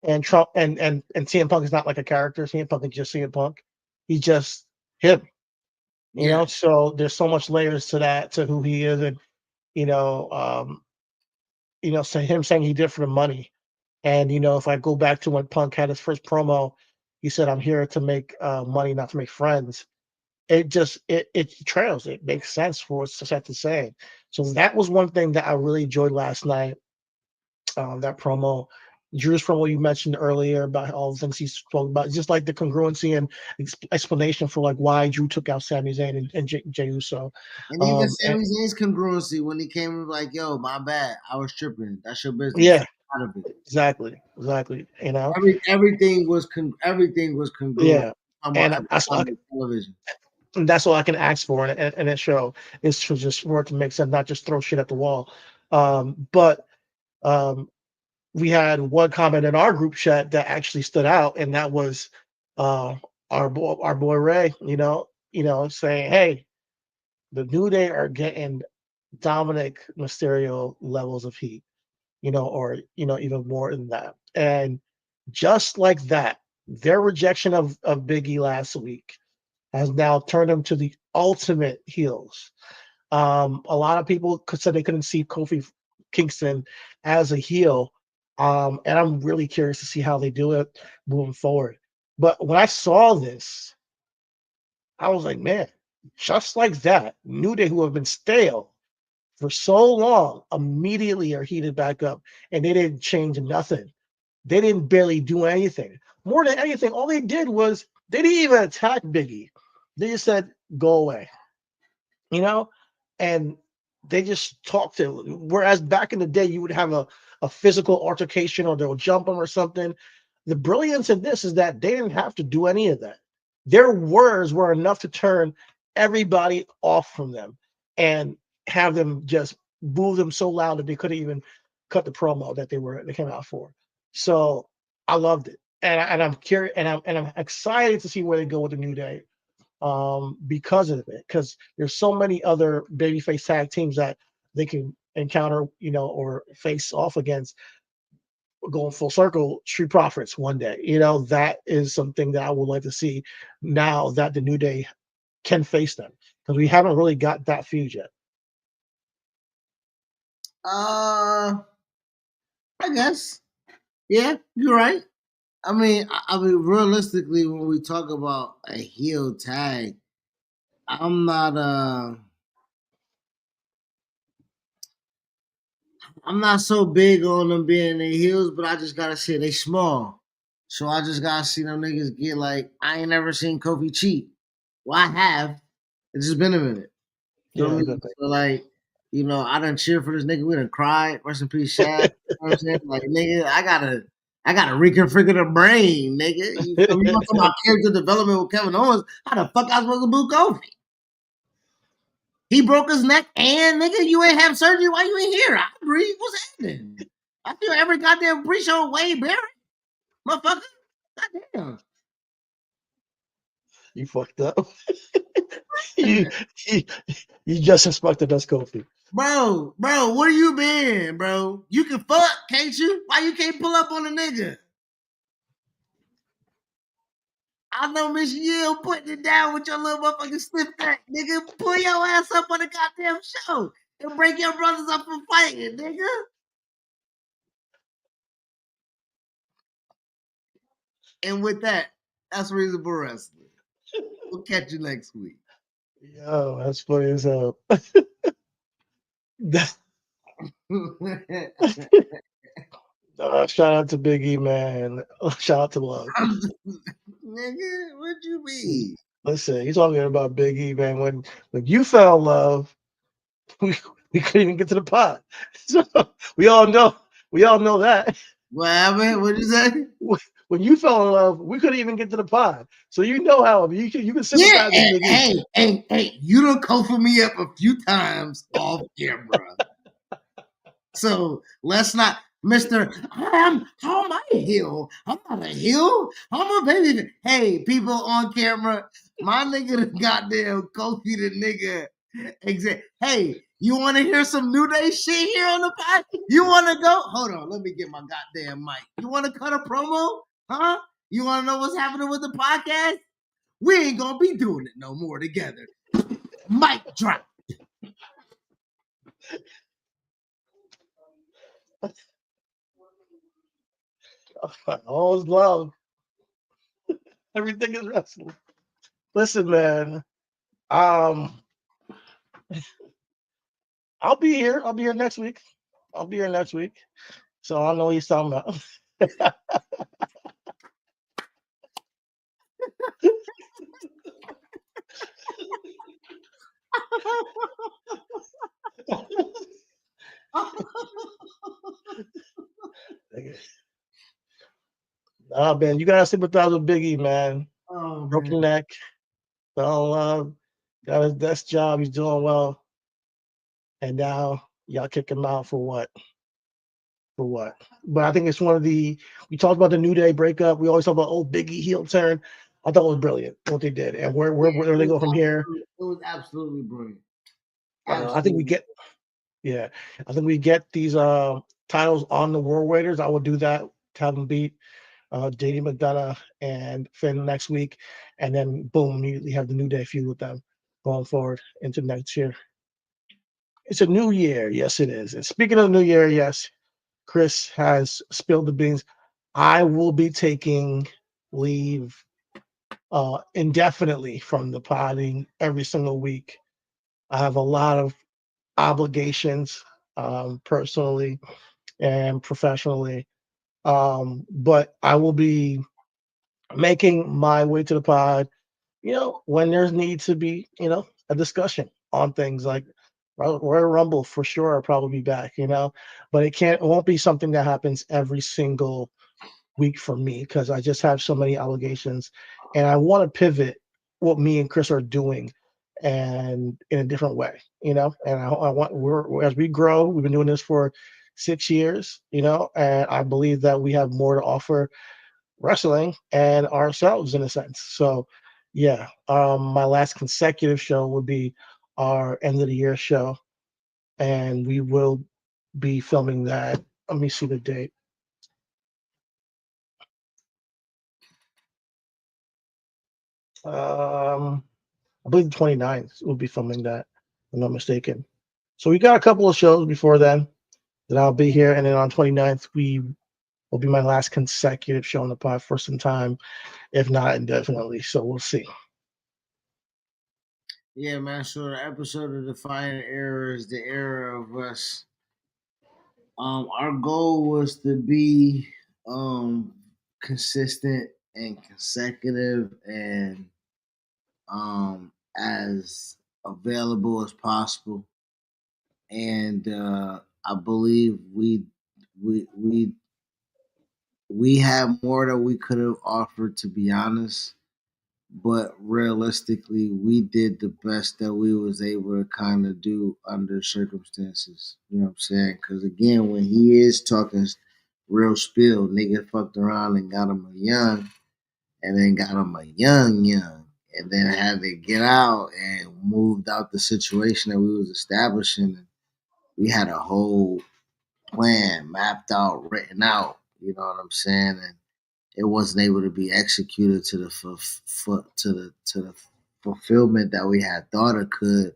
And Trump and CM Punk is not like a character. CM Punk is just CM Punk. He's just him. You know, so there's so much layers to that, to who he is, and so him saying he did it for the money. And if I go back to when Punk had his first promo, he said, "I'm here to make money, not to make friends." It trails. It makes sense for what Seth to say. So that was one thing that I really enjoyed last night. That promo. Drew's promo you mentioned earlier about all the things he spoke about, just like the congruency and explanation for like why Drew took out Sami Zayn and Jey Uso. And even Sami Zayn's congruency when he came and was like, yo, my bad. I was tripping. That's your business. Yeah. Exactly. Everything was congruent. Yeah. And television. And that's all I can ask for in a show is to just for it to make sense, not just throw shit at the wall. But we had one comment in our group chat that actually stood out, and that was our boy Ray, saying, "Hey, the New Day are getting Dominic Mysterio levels of heat, or even more than that." And just like that, their rejection of Big E last week has now turned them to the ultimate heels. A lot of people said they couldn't see Kofi Kingston as a heel. And I'm really curious to see how they do it moving forward. But when I saw this, I was like, man, just like that, New Day, who have been stale for so long, immediately are heated back up, and they didn't change nothing. They didn't barely do anything. More than anything, all they did was they didn't even attack Biggie. They just said, go away. And they just talked to him. Whereas back in the day, you would have a physical altercation or they'll jump him or something. The brilliance in this is that they didn't have to do any of that. Their words were enough to turn everybody off from them and have them just boo them so loud that they couldn't even cut the promo that they came out for. So I loved it. And I'm curious and I'm excited to see where they go with the New Day. because of it. Because there's so many other babyface tag teams that they can encounter, or face off against. Going full circle, Street Profits one day. That is something that I would like to see now that the New Day can face them, because we haven't really got that feud yet. I guess. Yeah, you're right. I mean, realistically, when we talk about a heel tag, I'm so big on them being the heels, but I just gotta say they small. So I just gotta see them niggas get like, I ain't never seen Kofi cheat. Well, I have. It's just been a minute. Feel me? So like, I done cheer for this nigga. We done cried. Rest in peace, Shad. You know what I'm saying? Like, nigga, I gotta reconfigure the brain, nigga. You feel me? You talking about character development with Kevin Owens? How the fuck I was supposed to boo Kofi? He broke his neck, and nigga, you ain't have surgery. Why you ain't here? I agree. What's happening? I feel every goddamn pre-show Wade Barrett, motherfucker. Goddamn. You fucked up. you just inspected us, Kofi. Bro, where you been, bro? You can fuck, can't you? Why you can't pull up on a nigga? I know Miss Yield putting it down with your little motherfucking stiff neck, nigga. Pull your ass up on the goddamn show and break your brothers up from fighting, nigga. And with that, that's Reasonable Wrestling. We'll catch you next week. Yo, that's funny as hell. Shout out to Big E, man. Shout out to Love. Nigga, what you mean? Listen, he's talking about Big E, man. When you fell in love, we couldn't even get to the pot. So we all know that. What happened? What'd you say? When you fell in love, we couldn't even get to the pod. So you know how you can sympathize with Big E. Hey, you done coughed me up a few times off camera. So let's not, Mr. How am I a heel? I'm not a heel. I'm a baby. Hey, people on camera, my nigga the goddamn Kofi the nigga. Hey, you want to hear some New Day shit here on the pod? You want to go? Hold on, let me get my goddamn mic. You want to cut a promo? Huh? You want to know what's happening with the podcast? We ain't gonna be doing it no more together. Mic drop. All is love. Everything is wrestling. Listen, man. I'll be here. I'll be here next week. So I know what he's talking about. Nah, man, you gotta sympathize with Big E, man. Oh, broken neck, fell in love, got his desk job, he's doing well. And now y'all kick him out for what? But I think it's one of we talked about the New Day breakup. We always talk about Big E heel turn. I thought it was brilliant what they did. And where they go from here? It was absolutely brilliant. I think we get these titles on the War Raiders. I will do that. Have them beat JD McDonough and Finn next week, and then boom, immediately have the New Day feud with them going forward into next year. It's a new year. Yes, it is. And speaking of the new year, yes, Chris has spilled the beans. I will be taking leave indefinitely from the potting every single week. I have a lot of obligations personally and professionally. But I will be making my way to the pod, when there's need to be, a discussion on things like Royal Rumble for sure. I'll probably be back, but it won't be something that happens every single week for me because I just have so many obligations and I want to pivot what me and Chris are doing and in a different way, and I want as we grow, we've been doing this for 6 years, and I believe that we have more to offer wrestling and ourselves in a sense. So, Yeah. My last consecutive show would be our end of the year show, and we will be filming that. Let me see the date. I believe the 29th we'll be filming that, if I'm not mistaken. So we got a couple of shows before then that I'll be here, and then on 29th we will be my last consecutive show on the pod for some time, if not indefinitely. So we'll see. Yeah, man. So the episode of Defiant Era is the era of us. Our goal was to be consistent and consecutive and as available as possible. And I believe we we we had more that we could have offered, to be honest. But realistically, we did the best that we was able to kind of do under circumstances. You know what I'm saying? Because again, when he is talking real spill, nigga fucked around and got him a young, and then got him a young, and then had to get out and moved out the situation that we was establishing. We had a whole plan mapped out, written out. You know what I'm saying? And it wasn't able to be executed to the to the fulfillment that we had thought it could.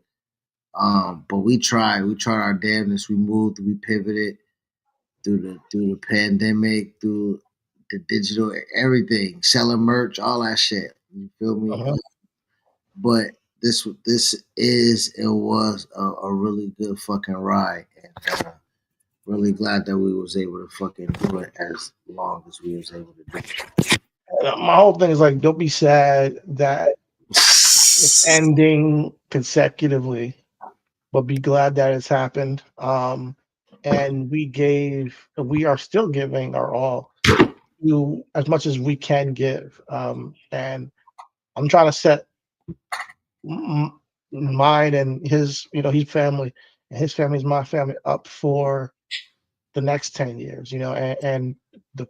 But we tried. We tried our damnedest. We moved. We pivoted through the pandemic, through the digital, everything, selling merch, all that shit. You feel me? Uh-huh. But this is and was a really good fucking ride, and really glad that we was able to fucking do it as long as we was able to do it. My whole thing is like, don't be sad that it's ending consecutively, but be glad that it's happened. And we are still giving our all to as much as we can give. And I'm trying to set mine and his, his family, and his family's my family up for the next 10 years, and the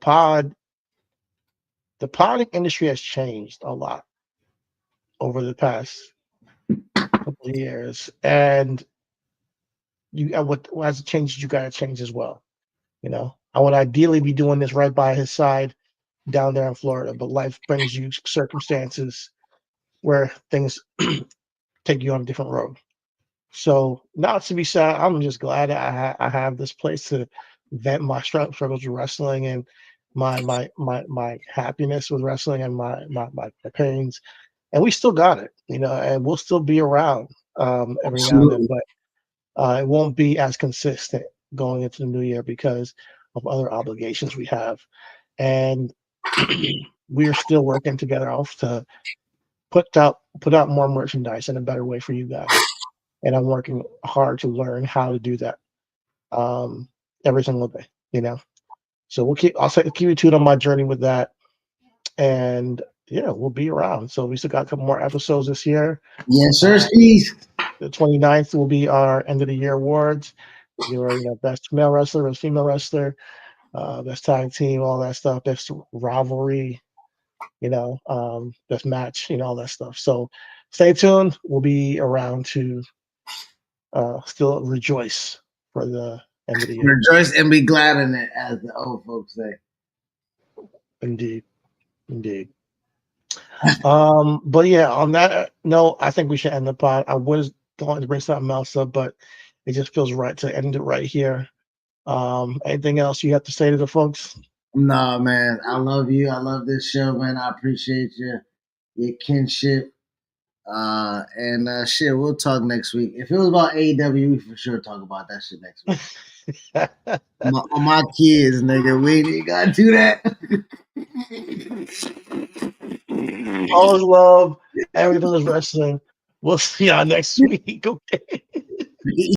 podding industry has changed a lot over the past couple of years. And what as it changes, you got to change as well. I would ideally be doing this right by his side down there in Florida, but life brings you circumstances where things take you on a different road. So not to be sad, I'm just glad that I have this place to vent my struggles with wrestling and my happiness with wrestling and my pains. And we still got it, and we'll still be around every now and then, but it won't be as consistent going into the new year because of other obligations we have. And we are still working together off to put out more merchandise in a better way for you guys. And I'm working hard to learn how to do that every single day, So I'll keep you tuned on my journey with that. And yeah, we'll be around. So we still got a couple more episodes this year. Yes, sir, Steve. The 29th will be our end of the year awards. Your best male wrestler, best female wrestler, best tag team, all that stuff, best rivalry, best match, all that stuff. So stay tuned. We'll be around to still rejoice for the end of the year. Rejoice and be glad in it, as the old folks say. Indeed. But yeah, on that note, I think we should end the pod. I was going to bring something else up, but it just feels right to end it right here. Anything else you have to say to the folks? Nah, man. I love you. I love this show, man. I appreciate your kinship. And shit, we'll talk next week. If it was about AEW, we for sure talk about that shit next week. my kids, nigga. We ain't gotta do that. Always love everything is wrestling. We'll see y'all next week. Okay.